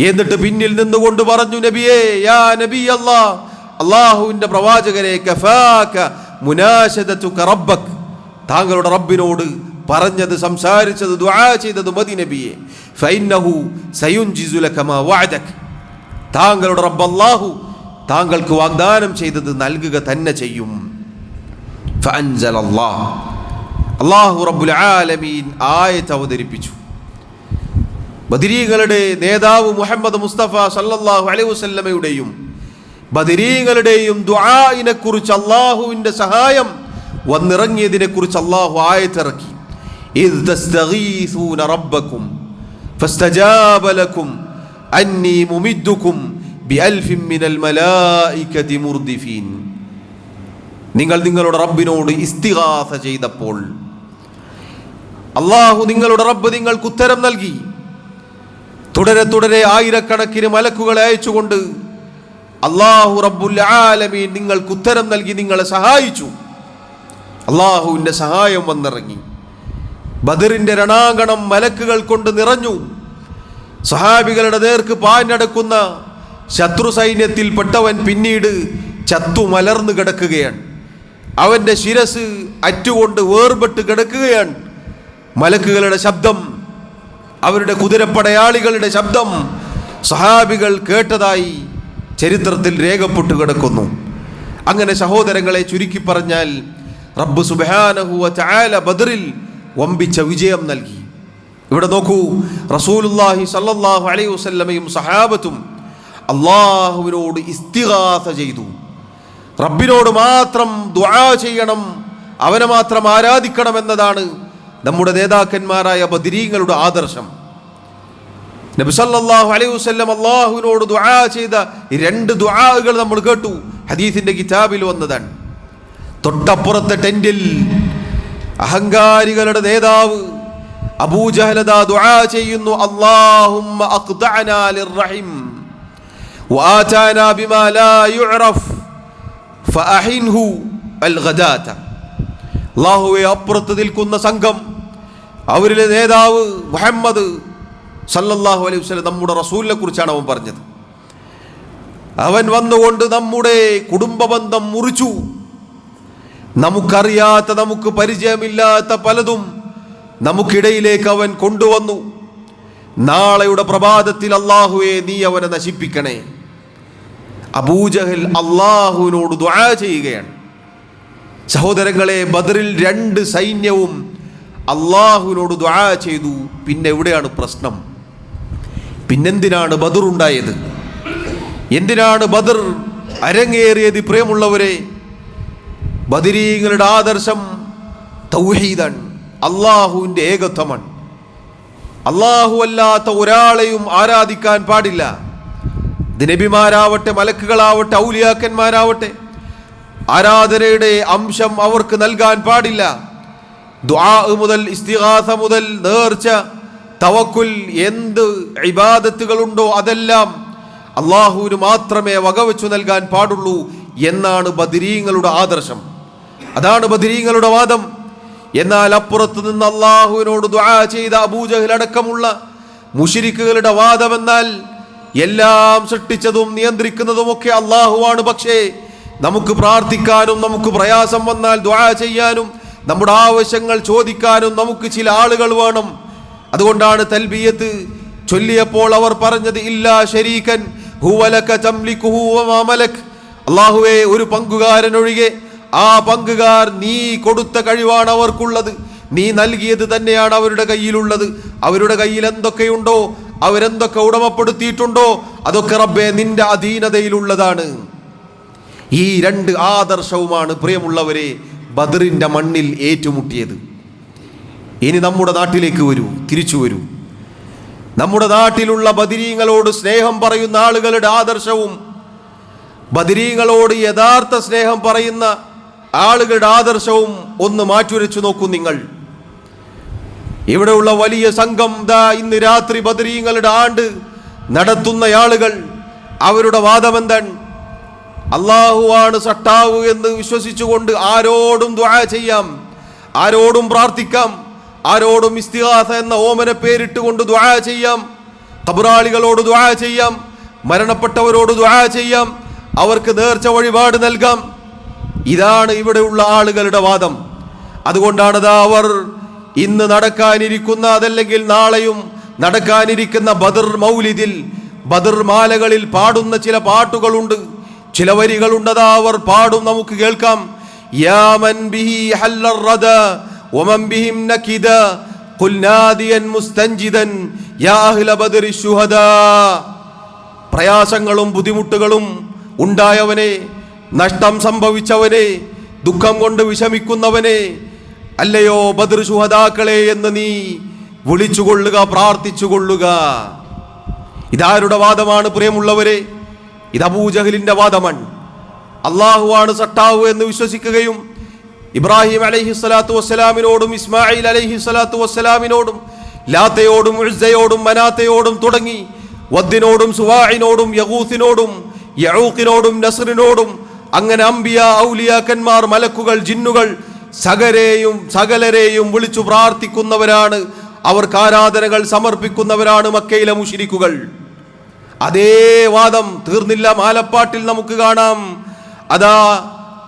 എന്നിട്ട് പിന്നിൽ നിന്നുകൊണ്ട് പറഞ്ഞു, നബിയേ, യാ നബി അല്ലാഹ്, അല്ലാഹുവിന്റെ പ്രവാചകരെ, കഫാക മുനാശദതുക റബ്ബക്, താങ്കളുടെ റബ്ബിനോട് പറഞ്ഞത്, സംസാരിച്ചത്, ദുആ ചെയ്തത് മതി നബിയെ. ഫഇന്നഹു സയുൻജിസു ലക മാ വഅദക, താങ്കളുടെ റബ്ബ് അല്ലാഹു താങ്കൾക്ക് വാഗ്ദാനം ചെയ്തത് നൽകുക തന്നെ ചെയ്യും. ഫഅൻസലല്ലാഹ്, അല്ലാഹു റബ്ബുൽ ആലമീൻ ആയത്ത് അവതരിപ്പിച്ചു. ബദരീങ്ങളുടെ നേതാവ് മുഹമ്മദ് മുസ്തഫ സല്ലല്ലാഹു അലൈഹി വസല്ലമയുടെയും ബദരീങ്ങളുടെയും ദുആഇനെ കുറിച്ച്, അല്ലാഹുവിന്റെ സഹായം വന്നിറങ്ങിയതിനെ കുറിച്ച് അല്ലാഹു ആയത്തിറക്കി. ഇദ് തസ്തഗീസൂന റബ്ബക്കും ഫസ്തജാബ ലക്കും അന്നി മുമിദ്ദുക്കും ബിഅൽഫിൻ മിനൽ മലായികതി മുർദിഫീൻ. നിങ്ങൾ നിങ്ങളുടെ റബ്ബിനോട് ഇസ്തിഗാസ ചെയ്തപ്പോൾ അല്ലാഹു നിങ്ങളുടെ റബ്ബ് നിങ്ങൾക്ക് ഉത്തരം നൽകി. തുടരെ ആയിരക്കണക്കിന് മലക്കുകളെ അയച്ചുകൊണ്ട് അല്ലാഹു റബ്ബുൽ ആലമീൻ നിങ്ങൾക്ക് ഉത്തരം നൽകി, നിങ്ങളെ സഹായിച്ചു. അല്ലാഹുവിൻ്റെ സഹായം വന്നിറങ്ങി. ബദറിന്റെ രണാങ്കണം മലക്കുകൾ കൊണ്ട് നിറഞ്ഞു. സഹാബികളുടെ നേർക്ക് പാഞ്ഞടക്കുന്ന ശത്രു സൈന്യത്തിൽപ്പെട്ടവൻ പിന്നീട് ചത്തു മലർന്നു കിടക്കുകയാണ്. അവൻ്റെ ശിരസ് അറ്റുകൊണ്ട് വേർപെട്ട് കിടക്കുകയാണ്. മലക്കുകളുടെ ശബ്ദം അവരുടെ കുതിരപ്പടയാളികളുടെ ശബ്ദം സഹാബികൾ കേട്ടതായി ചരിത്രത്തിൽ രേഖപ്പെട്ടു കിടക്കുന്നു. അങ്ങനെ സഹോദരങ്ങളെ, ചുരുക്കി പറഞ്ഞാൽ റബ്ബ് സുബ്ഹാനഹു വ തആല ബദറിൽ വമ്പിച്ച വിജയം നൽകി. ഇവിടെ നോക്കൂ, റസൂലുള്ളാഹി സ്വല്ലല്ലാഹു അലൈഹി വസല്ലമയും സഹാബത്തും അള്ളാഹുവിനോട് ഇസ്തിഗാസ ചെയ്തു. റബ്ബിനോട് മാത്രം ദുആ ചെയ്യണം, അവനെ മാത്രം ആരാധിക്കണം എന്നതാണ് നമ്മുടെ നേതാക്കന്മാരായ ബദരീങ്ങളുടെ ആദർശം. നബി സല്ലല്ലാഹു അലൈഹി വസല്ലം അള്ളാഹുവിനോട് ദുആ ചെയ്ത 2 ദുആകൾ നമ്മൾ കേട്ടു, ഹദീസിന്റെ കിതാബിൽ വന്നതാണ്. തൊട്ടപ്പുറത്തെ ടെന്റിൽ അഹങ്കാരികളുടെ നേതാവ് അബൂജഹൽ ദുആ ചെയ്യുന്നു, അല്ലാഹുമ്മ അഖ്തഅനാ ലിർറഹിം വആതാനാ ബിമാ ലാ യുഅറഫ് ഫഅഹിൻഹു അൽഗദാത. അല്ലാഹുവേ, അപ്പുറത്ത് നിൽക്കുന്ന സംഘം, അവരിലെ നേതാവ് മുഹമ്മദ് സല്ലല്ലാഹു അലൈഹി വസല്ലം നമ്മുടെ റസൂലിനെ കുറിച്ചാണ് അവൻ പറഞ്ഞത്. അവൻ വന്നുകൊണ്ട് നമ്മുടെ കുടുംബ ബന്ധം മുറിച്ചു. നമുക്കറിയാത്ത, നമുക്ക് പരിചയമില്ലാത്ത പലതും നമുക്കിടയിലേക്ക് അവൻ കൊണ്ടുവന്നു. നാളെയുടെ പ്രഭാതത്തിൽ അല്ലാഹുവേ, നീ അവനെ നശിപ്പിക്കണേ. അബൂജഹൽ അള്ളാഹുവിനോട് ദുആ ചെയ്യുകയാണ്. സഹോദരങ്ങളെ, ബദറിൽ 2 സൈന്യവും അള്ളാഹുവിനോട് ദുആ ചെയ്തു. പിന്നെ എവിടെയാണ് പ്രശ്നം? പിന്നെന്തിനാണ് ബദർ ഉണ്ടായത്? എന്തിനാണ് ബദർ അരങ്ങേറിയത്? പ്രിയമുള്ളവരെ, ബദരീങ്ങളുടെ ആദർശം തൗഹീദാണ്, അള്ളാഹുവിൻ്റെ ഏകത്വമാണ്. അള്ളാഹു അല്ലാത്ത ഒരാളെയും ആരാധിക്കാൻ പാടില്ല. ഇത് നബിമാരാവട്ടെ, മലക്കുകളാവട്ടെ, ഔലിയാക്കന്മാരാവട്ടെ, ആരാധനയുടെ അംശം അവർക്ക് നൽകാൻ പാടില്ല. ദുആ മുതൽ, ഇസ്തിഗാസ മുതൽ, നേർച്ച, തവക്കുൽ, എന്ത് ഇബാദത്തുകളുണ്ടോ അതെല്ലാം അള്ളാഹുവിന് മാത്രമേ വകവെച്ചു നൽകാൻ പാടുള്ളൂ എന്നാണ് ബദരീങ്ങളുടെ ആദർശം. അതാണ് ബദരീങ്ങളുടെ വാദം. എന്നാൽ അപ്പുറത്ത് നിന്ന് അള്ളാഹുവിനോട് ദുആ ചെയ്ത അബൂജഹൽ അടക്കമുള്ള മുശ്രിക്കുകളുടെ വാദം എന്നാൽ എല്ലാം സൃഷ്ടിച്ചതും നിയന്ത്രിക്കുന്നതുമൊക്കെ അള്ളാഹുവാണ്. പക്ഷേ നമുക്ക് പ്രാർത്ഥിക്കാനും, നമുക്ക് പ്രയാസം വന്നാൽ ദുആ ചെയ്യാനും, നമ്മുടെ ആവശ്യങ്ങൾ ചോദിക്കാനും നമുക്ക് ചില ആളുകൾ വേണം. അതുകൊണ്ടാണ് തൽബിയത്ത് ചൊല്ലിയപ്പോൾ അവർ പറഞ്ഞത്, ഇല്ലാ ശരീകൻ ഹുവലക തംലികുഹു വമാ മലക്. അല്ലാഹുവേ, ഒരു പങ്കുകാരൻ ഒഴികെ ആ പങ്കുകാർ നീ കൊടുത്ത കഴിവാണ് അവർക്കുള്ളത്, നീ നൽകിയത് തന്നെയാണ് അവരുടെ കയ്യിലുള്ളത്. അവരുടെ കയ്യിൽ എന്തൊക്കെയുണ്ടോ, അവരെന്തൊക്കെ ഉടമപ്പെടുത്തിയിട്ടുണ്ടോ, അതൊക്കെ റബ്ബേ നിന്റെ അധീനതയിലുള്ളതാണ്. ഈ 2 ആദർശവുമാണ് പ്രിയമുള്ളവരെ ബദറിന്റെ മണ്ണിൽ ഏറ്റുമുട്ടിയത്. ഇനി നമ്മുടെ നാട്ടിലേക്ക് വരൂ, തിരിച്ചു വരൂ. നമ്മുടെ നാട്ടിലുള്ള ബദരീങ്ങളോട് സ്നേഹം പറയുന്ന ആളുകളുടെ ആദർശവും ബദരീങ്ങളോട് യഥാർത്ഥ സ്നേഹം പറയുന്ന ആളുകളുടെ ആദർശവും ഒന്ന് മാറ്റുരച്ചു നോക്കൂ നിങ്ങൾ. ഇവിടെയുള്ള വലിയ സംഘം ഇന്ന് രാത്രി ബദരീങ്ങളുടെ ആണ്ട് നടത്തുന്ന ആളുകൾ, അവരുടെ വാദം എന്താണ്? അള്ളാഹുവാണ് സട്ടാവ് എന്ന് വിശ്വസിച്ചുകൊണ്ട് ആരോടും ദുആ ചെയ്യാം, ആരോടും പ്രാർത്ഥിക്കാം, ആരോടും ഇസ്തിഗാസ എന്ന ഓമന പേരിട്ടുകൊണ്ട് ദുആ ചെയ്യാം, ഖബറാളികളോട് ദുആ ചെയ്യാം, മരണപ്പെട്ടവരോട് ദുആ ചെയ്യാം, അവർക്ക് നേർച്ച വഴിപാട് നൽകാം. ഇതാണ് ഇവിടെയുള്ള ആളുകളുടെ വാദം. അതുകൊണ്ടാണ് അവർ ഇന്ന് നടക്കാനിരിക്കുന്ന, അതല്ലെങ്കിൽ നാളെയും നടക്കാനിരിക്കുന്ന ബദർ മൗലിദിൽ, ബദർ മാലകളിൽ പാടുന്ന ചില പാട്ടുകളുണ്ട്, ചില വരികളുണ്ട്. അവർ പാടും, നമുക്ക് കേൾക്കാം. യാ മൻ ബിഹി ഹല്ലർ റദ വമൻ ബിഹിം നകിദ ഖുൽ നാദിയൻ മുസ്തൻജിദൻ യാ അഹ്ല ബദരി ശുഹദാ. പ്രയാസങ്ങളും ബുദ്ധിമുട്ടുകളും ഉണ്ടായവനെ, നഷ്ടം സംഭവിച്ചവനെ, ദുഃഖം കൊണ്ട് വിഷമിക്കുന്നവനെ, അല്ലയോ ബദർ ശുഹദാക്കളെ എന്ന് നീ വിളിച്ചുകൊള്ളുക, പ്രാർത്ഥിച്ചുകൊള്ളുക. ഇതാരുടെ വാദമാണ് പ്രിയമുള്ളവരെ? ഇത് അബൂജഹലിന്റെ വാദമാണ്. അള്ളാഹുവാണ് സട്ടാവ് എന്ന് വിശ്വസിക്കുകയും ഇബ്രാഹിം അലൈഹിസ്സലാത്തു വസ്സലാമിനോടും ഇസ്മായിൽ അലൈഹിസ്സലാത്തു വസ്സലാമിനോടും ലാത്തയോടും ഉസ്സയോടും മനാത്തയോടും തുടങ്ങി വദ്ദിനോടും സുവാഇനോടും യഗൂസിനോടും യഊഖിനോടും നസ്റിനോടും അങ്ങനെ അംബിയ, ഔലിയാക്കന്മാർ, മലക്കുകൾ, ജിന്നുകൾ സകലരെയും വിളിച്ചു പ്രാർത്ഥിക്കുന്നവരാണ്, അവർക്ക് ആരാധനകൾ സമർപ്പിക്കുന്നവരാണ് മക്കയിലെ മുശ്രിക്കുകൾ. അതേ വാദം തീർന്നില്ല. മാലപ്പാട്ടിൽ നമുക്ക് കാണാം, അതാ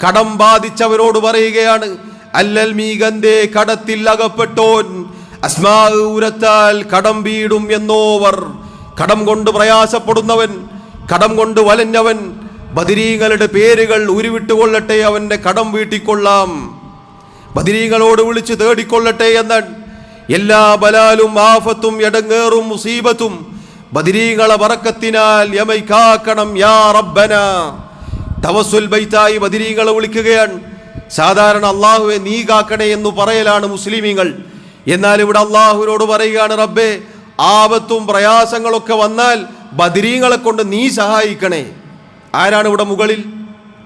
കടം ബാധിച്ചവരോട് പറയുകയാണ്, അല്ലൽ മീഗന്തേ കടത്തിൽ അകപ്പെട്ടോൻ അസ്മാ ഉരത്താൽ കടം വീടും എന്നോവർ. കടം കൊണ്ട് പ്രയാസപ്പെടുന്നവൻ, കടം കൊണ്ട് വലഞ്ഞവൻ ബദരീങ്ങളുടെ പേരുകൾ ഉരുവിട്ടുകൊള്ളട്ടെ, അവന്റെ കടം വീട്ടിക്കൊള്ളാം. ബദരീങ്ങളോട് വിളിച്ച് തേടിക്കൊള്ളട്ടെ എന്നാണ്. എല്ലാ ബലാലും ആഫത്തും എടങ്ങേറും മുസീബത്തും ബദരീങ്ങളെ ബറക്കത്തിനാൽ യമൈക്കാക്കണം യാ റബ്ബന. തവസ്സുൽ ബൈത്തായി ബദരീങ്ങളെ വിളിക്കുകയാണ്. സാധാരണ അള്ളാഹുവെ നീ കാക്കണേ എന്ന് പറയലാണ് മുസ്ലിമീങ്ങൾ. എന്നാൽ ഇവിടെ അള്ളാഹുവിനോട് പറയുകയാണ്, റബ്ബേ ആപത്തും പ്രയാസങ്ങളൊക്കെ വന്നാൽ ബദരീങ്ങളെ കൊണ്ട് നീ സഹായിക്കണേ. ആരാണ് ഇവിടെ മുകളിൽ?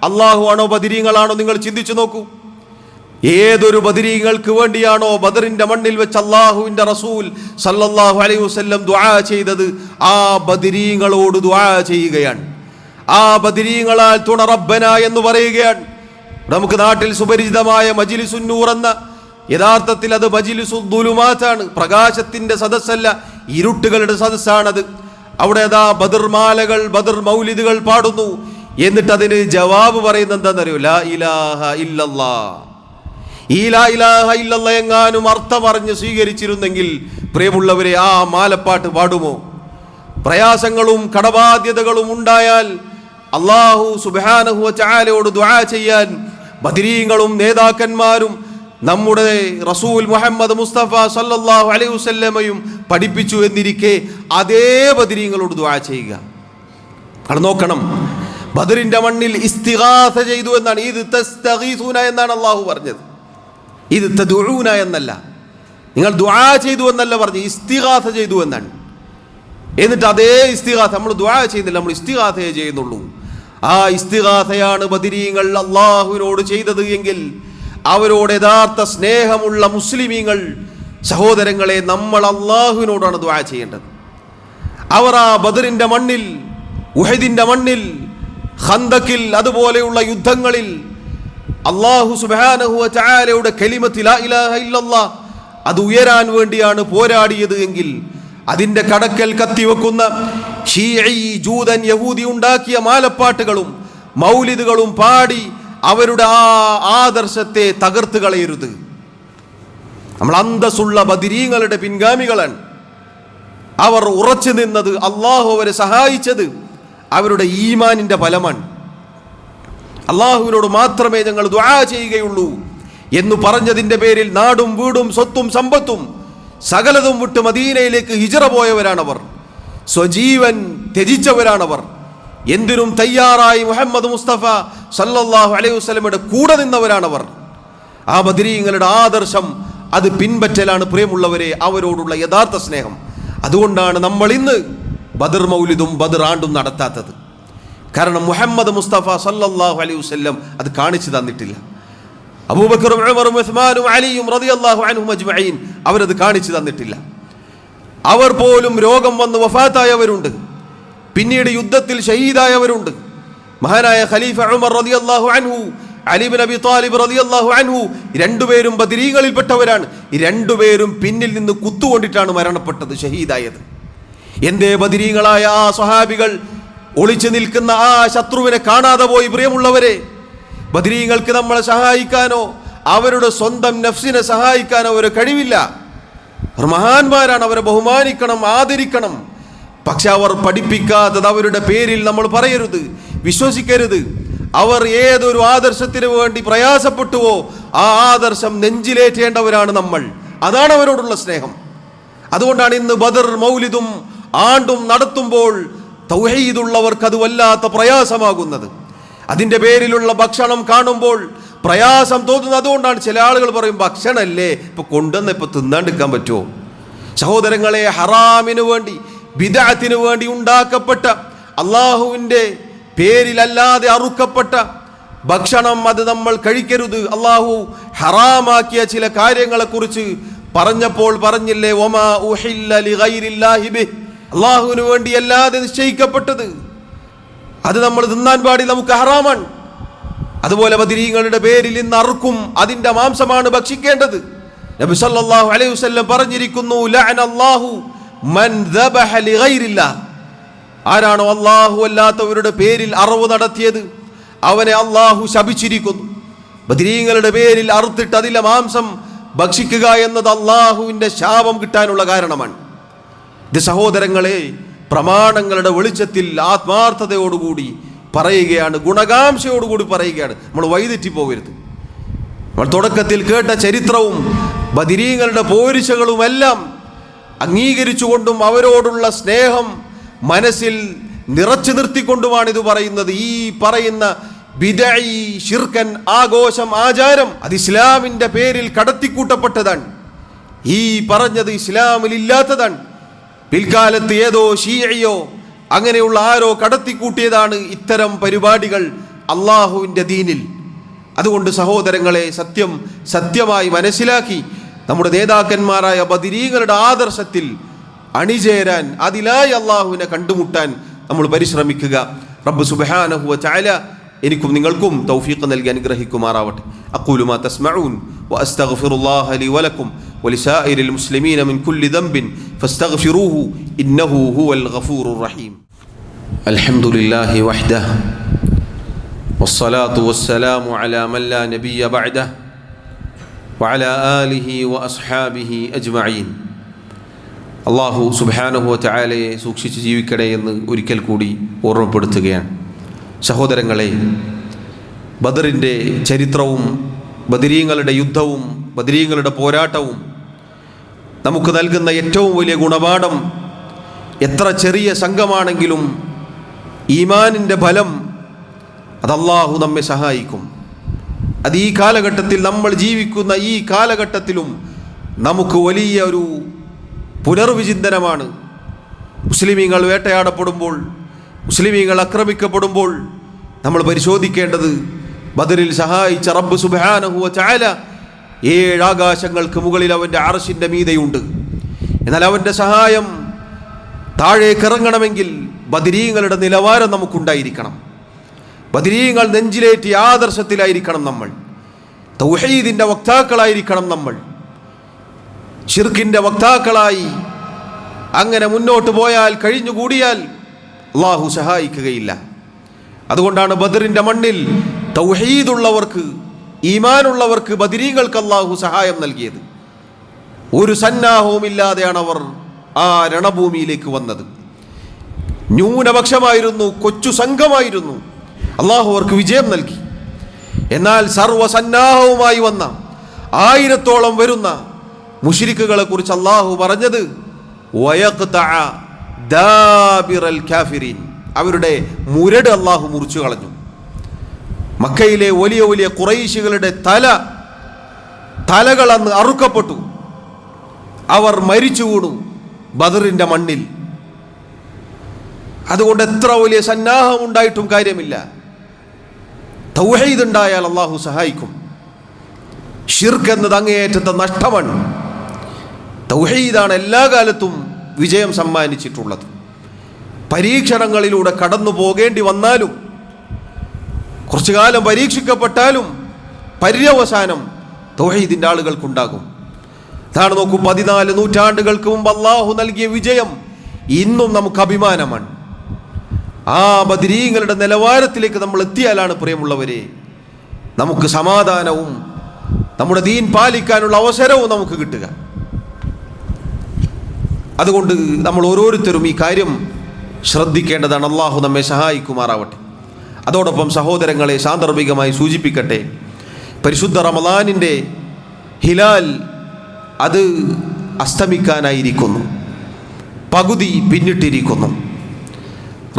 അള്ളാഹു ആണോ ബദരീങ്ങളാണോ? നിങ്ങൾ ചിന്തിച്ചു നോക്കൂ. ഏതൊരു ബദരീങ്ങൾക്ക് വേണ്ടിയാണോ ബദറിന്റെ മണ്ണിൽ വെച്ച് അള്ളാഹുവിന്റെ റസൂൽ സല്ലല്ലാഹു അലൈഹി വസല്ലം ദുആ ചെയ്തത്, ആ ബദരീങ്ങളോട് ദുആ ചെയ്യുകയാണ്. ആ ബദരീങ്ങളാൽ തുണ റബ്ബന എന്ന് പറയുകയാണ്. നമുക്ക് നാട്ടിൽ സുപരിചിതമായ മജ്ലിസുൻ നൂർ എന്ന, യഥാർത്ഥത്തിൽ അത് മജ്ലിസുൽ ദുലുമാത്താണ്, പ്രകാശത്തിന്റെ സദസ്സല്ല, ഇരുട്ടുകളുടെ സദസ്സാണത്. അവിടെ അതാ ബദർ മാലകൾ, ബദർ മൗലിദുകൾ പാടുന്നു. എന്നിട്ട് അതിന് ജവാബ് പറയുന്നത് എന്താണെന്നറിയോ? ലാ ഇലാഹ ഇല്ലല്ലാഹ്. ഈ ലാ ഇലാഹ ഇല്ലല്ലാഹ് എങ്ങാനും അർത്ഥമറിഞ്ഞ് സ്വീകരിച്ചിരുന്നെങ്കിൽ പ്രിയമുള്ളവരെ, ആ മാലപ്പാട്ട് പാടുമോ? പ്രയാസങ്ങളും കടബാധ്യതകളും ഉണ്ടായാൽ അല്ലാഹു സുബ്ഹാനഹു വ തആലയോട് ദുആ ചെയ്യാൻ ബദരീങ്ങളും നേതാക്കന്മാരും നമ്മുടെ റസൂൽ മുഹമ്മദ് മുസ്തഫ സല്ലല്ലാഹു അലൈഹി വസല്ലമയും പഠിപ്പിച്ചു എന്നിരിക്കെ അതേ ബദരീങ്ങളോട് ദുആ ചെയ്യുക. അത് നോക്കണം. ബദറിന്റെ മണ്ണിൽ ഇസ്തിഗാസ ചെയ്തു എന്നാണ്. ഇത് തസ്തഗീസൂന എന്നാണ് അല്ലാഹു പറഞ്ഞത്. ഇത് തദുഊന എന്നല്ല. നിങ്ങൾ ദുആ ചെയ്തു എന്നല്ല പറഞ്ഞു, ഇസ്തിഗാസ ചെയ്തു എന്നാണ്. എന്നിട്ട് അതേ ഇസ്തിഗാസ, നമ്മൾ ദുആ ചെയ്യുന്നില്ല, നമ്മൾ ഇസ്തിഗാസയെ ചെയ്യുന്നുള്ളൂ. ആ ഇസ്തിഗാസയാണ് ബദരീങ്ങൾ അല്ലാഹുവിനോട് ചെയ്തത് എങ്കിൽ അവരോട് യഥാർത്ഥ സ്നേഹമുള്ള മുസ്ലിമീങ്ങൾ സഹോദരങ്ങളെ, നമ്മൾ അല്ലാഹുവിനോടാണ് ദുആ ചെയ്യേണ്ടത്. അവർ ആ ബദറിന്റെ മണ്ണിൽ, ഉഹദിന്റെ മണ്ണിൽ, ഖന്ദക്കിൽ, അതുപോലെയുള്ള യുദ്ധങ്ങളിൽ അല്ലാഹു സുബ്ഹാനഹു വ തആലയുടെ കലിമത്ത് ലാ ഇലാഹ ഇല്ലല്ലാഹ് അത് ഉയരാൻ വേണ്ടിയാണ് പോരാടിയത് എങ്കിൽ അതിന്റെ കടക്കൽ കത്തിവെക്കുന്ന ഷീഈ, ജൂതൻ, യഹൂദി ഉണ്ടാക്കിയ മാലപ്പാട്ടുകളും മൗലിദുകളും പാടി അവരുടെ ആ ആദർശത്തെ തകർത്ത് കളയരുത്. നമ്മൾ അന്തസ്സുള്ള ബദരീങ്ങളുടെ പിൻഗാമികളാണ്. അവർ ഉറച്ചു നിന്നത്, അള്ളാഹു അവരെ സഹായിച്ചത് അവരുടെ ഈമാനിന്റെ ഫലമാണ്. അള്ളാഹുവിനോട് മാത്രമേ ഞങ്ങൾ ദുആ ചെയ്യുകയുള്ളൂ എന്ന് പറഞ്ഞതിന്റെ പേരിൽ നാടും വീടും സ്വത്തും സമ്പത്തും സകലതും വിട്ട് മദീനയിലേക്ക് ഹിജ്റ പോയവരാണവർ. സ്വജീവൻ ത്യജിച്ചവരാണവർ. എന്തിനും തയ്യാറായി മുഹമ്മദ് മുസ്തഫ സല്ലല്ലാഹു അലൈഹി വസല്ലമയുടെ കൂടെ നിന്നവരാണവർ. ആ ബദരീങ്ങളുടെ ആദർശം അത് പിൻപറ്റലാണ് പ്രിയമുള്ളവരെ അവരോടുള്ള യഥാർത്ഥ സ്നേഹം. അതുകൊണ്ടാണ് നമ്മൾ ഇന്ന് ബദർ മൗലിദും ബദർ ആണ്ടും നടത്താത്തത്. കാരണം മുഹമ്മദ് മുസ്തഫ സല്ലല്ലാഹു അലൈഹി വസല്ലം അത് കാണിച്ചു തന്നിട്ടില്ല. അബൂബക്കറും ഉമറും ഉസ്മാനും അലിയും റളിയല്ലാഹു അൻഹും അജ്മഈൻ അവരത് കാണിച്ചു തന്നിട്ടില്ല. അവർ പോലും രോഗം വന്ന് വഫാത്തായവരുണ്ട്. പിന്നീട് യുദ്ധത്തിൽ ഷഹീദായവരുണ്ട്. മഹാനായ ഖലീഫ ഉമർ റളിയല്ലാഹു അൻഹു, അലി ഇബ്നു അബി ത്വാലിബ് റളിയല്ലാഹു അൻഹു രണ്ടുപേരും ബദരീകളിൽപ്പെട്ടവരാണ്. രണ്ടുപേരും പിന്നിൽ നിന്ന് കുത്തുകൊണ്ടിട്ടാണ് മരണപ്പെട്ടത്, ഷഹീദായത്. എന്തേ ബദരീകളായ ആ സ്വഹാബികൾ ഒളിച്ചു നിൽക്കുന്ന ആ ശത്രുവിനെ കാണാതെ പോയി? പ്രിയമുള്ളവരെ, ബദരീങ്ങൾക്ക് നമ്മളെ സഹായിക്കാനോ അവരുടെ സ്വന്തം നഫ്സിനെ സഹായിക്കാനോ അവരെ കഴിവില്ല. അവർ മഹാന്മാരാണ്, അവരെ ബഹുമാനിക്കണം, ആദരിക്കണം. പക്ഷെ അവർ പഠിപ്പിക്കാത്തത് അവരുടെ പേരിൽ നമ്മൾ പറയരുത്, വിശ്വസിക്കരുത്. അവർ ഏതൊരു ആദർശത്തിന് വേണ്ടി പ്രയാസപ്പെട്ടുവോ ആ ആദർശം നെഞ്ചിലേറ്റേണ്ടവരാണ് നമ്മൾ. അതാണ് അവരോടുള്ള സ്നേഹം. അതുകൊണ്ടാണ് ഇന്ന് ബദർ മൗലിദും ആണ്ടും നടത്തുമ്പോൾ തൗഹീദുള്ളവർക്ക് അത് വല്ലാത്ത പ്രയാസമാകുന്നത്. അതിൻ്റെ പേരിലുള്ള ഭക്ഷണം കാണുമ്പോൾ പ്രയാസം തോന്നുന്നത് അതുകൊണ്ടാണ്. ചില ആളുകൾ പറയും, ഭക്ഷണമല്ലേ ഇപ്പൊ കൊണ്ടുവന്ന് ഇപ്പൊ തിന്നാണ്ടിരിക്കാൻ പറ്റുമോ? സഹോദരങ്ങളെ, ഹറാമിനു വേണ്ടി, ബിദ്അത്തിന് വേണ്ടി ഉണ്ടാക്കപ്പെട്ട, അള്ളാഹുവിൻ്റെ പേരിലല്ലാതെ അറുക്കപ്പെട്ട ഭക്ഷണം അത് നമ്മൾ കഴിക്കരുത്. അള്ളാഹു ഹറാമാക്കിയ ചില കാര്യങ്ങളെക്കുറിച്ച് പറഞ്ഞപ്പോൾ പറഞ്ഞില്ലേ, വമാ ഉഹില്ല ലിഗൈരില്ലാഹി ബിഹി, അള്ളാഹുവിന് വേണ്ടി അല്ലാതെ നിശ്ചയിക്കപ്പെട്ടത് അത് നമ്മൾ തിന്നാൻ പാടി, നമുക്ക് ഹറാമാണ്. അതുപോലെ ബദരീങ്ങളുടെ പേരിൽ ഇന്ന് അറുക്കും, അതിന്റെ മാംസമാണ് ഭക്ഷിക്കേണ്ടത്. നബി സല്ലല്ലാഹു അലൈഹി വസല്ലം പറഞ്ഞിരിക്കുന്നു, ലഅനല്ലാഹു മൻ ദബഹ ലിഗൈരില്ലാഹ്, ആരാണോ അല്ലാഹു അല്ലാത്തവരുടെ പേരിൽ അറവ് നടത്തിയത് അവനെ അല്ലാഹു ശപിച്ചിരിക്കുന്നു. ബദരീങ്ങളുടെ പേരിൽ അറുത്തിട്ട് അതിലെ മാംസം ഭക്ഷിക്കുക എന്നത് അള്ളാഹുവിൻ്റെ ശാപം കിട്ടാനുള്ള കാരണമാണ്. ഇത് സഹോദരങ്ങളെ പ്രമാണങ്ങളുടെ വെളിച്ചത്തിൽ ആത്മാർത്ഥതയോടുകൂടി പറയുകയാണ്, ഗുണകാംക്ഷയോടുകൂടി പറയുകയാണ്. നമ്മൾ വഴിതെറ്റിപ്പോകരുത്. നമ്മൾ തുടക്കത്തിൽ കേട്ട ചരിത്രവും ബദരീങ്ങളുടെ പോരിശകളുമെല്ലാം അംഗീകരിച്ചുകൊണ്ടും അവരോടുള്ള സ്നേഹം മനസ്സിൽ നിറച്ചു നിർത്തിക്കൊണ്ടുമാണ് ഇത് പറയുന്നത്. ഈ പറയുന്ന ബിദ്അഈ ശിർക്കൻ ആഘോഷം ആചാരം അത് ഇസ്ലാമിൻ്റെ പേരിൽ കടത്തിക്കൂട്ടപ്പെട്ടതാണ്. ഈ പറഞ്ഞത് ഇസ്ലാമിൽ ഇല്ലാത്തതാണ്. പിൽക്കാലത്ത് ഏതോ ഷീഇയോ അങ്ങനെയുള്ള ആരോ കടത്തിക്കൂട്ടിയതാണ് ഇത്തരം പരിപാടികൾ അള്ളാഹുവിൻ്റെ ദീനിൽ. അതുകൊണ്ട് സഹോദരങ്ങളെ സത്യമായി മനസ്സിലാക്കി നമ്മുടെ നേതാക്കന്മാരായ ബദരീങ്ങളുടെ ആദർശത്തിൽ അണിചേരാൻ, അതിലായി അള്ളാഹുവിനെ കണ്ടുമുട്ടാൻ നമ്മൾ പരിശ്രമിക്കുക. റബ്ബ് സുബ്ഹാനഹു വ തആല എനിക്കും നിങ്ങൾക്കും തൗഫീഖ് നൽകി അനുഗ്രഹിക്കുമാറാവട്ടെ. അഖൂലു മാ തസ്മഊൻ വഅസ്തഗ്ഫിറുല്ലാഹ ലി വലക്കും വലിസാഇരിൽ മുസ്ലിമീന മിൻ കുല്ലി ദംബിൻ ഫസ്തഗ്ഫിറൂഹു ഇന്നഹു ഹുവൽ ഗഫൂറുർ റഹീം. അൽഹംദുലില്ലാഹി വഹ്ദഹു വസ്സലാത്തു വസ്സലാമു അലാ മൻ ലാ നബിയ്യ ബഅദഹു വഅലാ ആലിഹി വഅസ്ഹാബിഹി അജ്മഈൻ. അല്ലാഹു സുബ്ഹാനഹു വ തആലയെ സൂക്ഷിച്ച് ജീവിക്കണേ എന്ന് ഒരിക്കൽ കൂടി ഓർമ്മപ്പെടുത്തുകയാണ്. സഹോദരങ്ങളെ, ബദറിൻ്റെ ചരിത്രവും ബദരീങ്ങളുടെ യുദ്ധവും ബദരീങ്ങളുടെ പോരാട്ടവും നമുക്ക് നൽകുന്ന ഏറ്റവും വലിയ ഗുണപാഠം, എത്ര ചെറിയ സംഘമാണെങ്കിലും ഈമാനിൻ്റെ ബലം അത് അല്ലാഹു നമ്മെ സഹായിക്കും. അത് ഈ കാലഘട്ടത്തിൽ, നമ്മൾ ജീവിക്കുന്ന ഈ കാലഘട്ടത്തിലും നമുക്ക് വലിയ ഒരു പുനർവിചിന്തനമാണ്. മുസ്ലിമീങ്ങൾ വേട്ടയാടപ്പെടുമ്പോൾ, മുസ്ലിമീങ്ങൾ ആക്രമിക്കപ്പെടുമ്പോൾ നമ്മൾ പരിശോധിക്കേണ്ടത്, ബദറിൽ സഹായിച്ച റബ്ബ് സുബ്ഹാനഹു വ തആല 7 ആകാശങ്ങൾക്ക് മുകളിൽ അവൻ്റെ അർശിൻ്റെ മീതെയുണ്ട്. എന്നാൽ അവൻ്റെ സഹായം താഴേക്ക് ഇറങ്ങണമെങ്കിൽ ബദരീങ്ങളുടെ നിലവാരം നമുക്കുണ്ടായിരിക്കണം. ബദരീങ്ങൾ നെഞ്ചിലേറ്റിയ ആദർശത്തിലായിരിക്കണം നമ്മൾ. തൗഹീദിൻ്റെ വക്താക്കളായിരിക്കണം നമ്മൾ. ശിർക്കിൻ്റെ വക്താക്കളായി അങ്ങനെ മുന്നോട്ട് പോയാൽ, കഴിഞ്ഞുകൂടിയാൽ അല്ലാഹു സഹായിക്കുകയില്ല. അതുകൊണ്ടാണ് ബദറിൻ്റെ മണ്ണിൽ തൗഹീദുള്ളവർക്ക്, ഈമാനുള്ളവർക്ക്, ബദരീങ്ങൾക്ക് അല്ലാഹു സഹായം നൽകിയത്. ഒരു സന്നാഹവുമില്ലാതെയാണ് അവർ ആ രണഭൂമിയിലേക്ക് വന്നത്. ന്യൂനപക്ഷമായിരുന്നു, കൊച്ചു സംഘമായിരുന്നു. അല്ലാഹു അവർക്ക് വിജയം നൽകി. എന്നാൽ സർവസന്നാഹവുമായി വന്ന 1000-ഓളം വരുന്ന മുശ്രിക്കുകളെ കുറിച്ച് അല്ലാഹു പറഞ്ഞത് വയഖ്തഅ ദാബിറൽ കാഫിരീൻ, അവരുടെ മുരട് അല്ലാഹു മുറിച്ചു കളഞ്ഞു. മക്കയിലെ വലിയ വലിയ ഖുറൈശികളുടെ തലകൾ അന്ന് അറുക്കപ്പെട്ടു. അവർ മരിച്ചു വീണു ബദറിൻ്റെ മണ്ണിൽ. അതുകൊണ്ട് എത്ര വലിയ സന്നാഹം ഉണ്ടായിട്ടും കാര്യമില്ല. തൗഹീദ് ഉണ്ടായാൽ അല്ലാഹു സഹായിക്കും. ശിർക്ക് എന്നത് അങ്ങേയറ്റത്തെ നഷ്ടമാണ്. തൗഹീദാണ് എല്ലാ കാലത്തും വിജയം സമ്മാനിച്ചിട്ടുള്ളത്. പരീക്ഷണങ്ങളിലൂടെ കടന്നു പോകേണ്ടി വന്നാലും, കുറച്ചു കാലം പരീക്ഷിക്കപ്പെട്ടാലും പര്യവസാനം തൗഹീദിൻ്റെ ആളുകൾക്കുണ്ടാകും. അതാണ് നോക്കൂ, 14 നൂറ്റാണ്ടുകൾക്ക് മുമ്പ് അല്ലാഹു നൽകിയ വിജയം ഇന്നും നമുക്ക് അഭിമാനമാണ്. ആ ബദരീങ്ങളുടെ നിലവാരത്തിലേക്ക് നമ്മൾ എത്തിയാലാണ് പ്രിയമുള്ളവരെ നമുക്ക് സമാധാനവും നമ്മുടെ ദീൻ പാലിക്കാനുള്ള അവസരവും നമുക്ക് കിട്ടുക. അതുകൊണ്ട് നമ്മൾ ഓരോരുത്തരും ഈ കാര്യം ശ്രദ്ധിക്കേണ്ടതാണ്. അല്ലാഹു നമ്മെ സഹായിക്കുമാറാവട്ടെ. അതോടൊപ്പം സഹോദരങ്ങളെ, സാന്ദർഭികമായി സൂചിപ്പിക്കട്ടെ, പരിശുദ്ധ റമളാനിൻ്റെ ഹിലാൽ അത് അസ്തമിക്കാനായിരിക്കുന്നു, പകുതി പിന്നിട്ടിരിക്കുന്നു.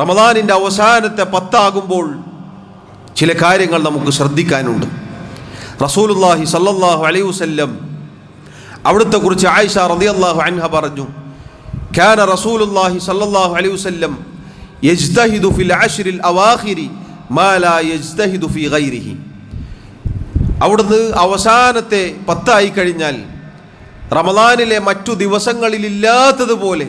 റമളാനിൻ്റെ അവസാനത്തെ 10 ആകുമ്പോൾ ചില കാര്യങ്ങൾ നമുക്ക് ശ്രദ്ധിക്കാനുണ്ട്. റസൂലുള്ളാഹി സ്വല്ലല്ലാഹു അലൈഹി വസല്ലം അവിടുത്തെ കുറിച്ച് ആയിഷ റളിയല്ലാഹു അൻഹ പറഞ്ഞു, കാന റസൂലുള്ളാഹി സ്വല്ലല്ലാഹു അലൈഹി വസല്ലം യജ്തഹിദു ഫിൽ അശ്റിൽ അവാഖിരി മാ ലാ യജ്തഹിദു ഫി ഗൈരിഹി. അവിടുന്ന് അവസാനത്തെ 10 ആയി കഴിഞ്ഞാൽ റമളാനിലെ മറ്റു ദിവസങ്ങളിലില്ലാത്തതുപോലെ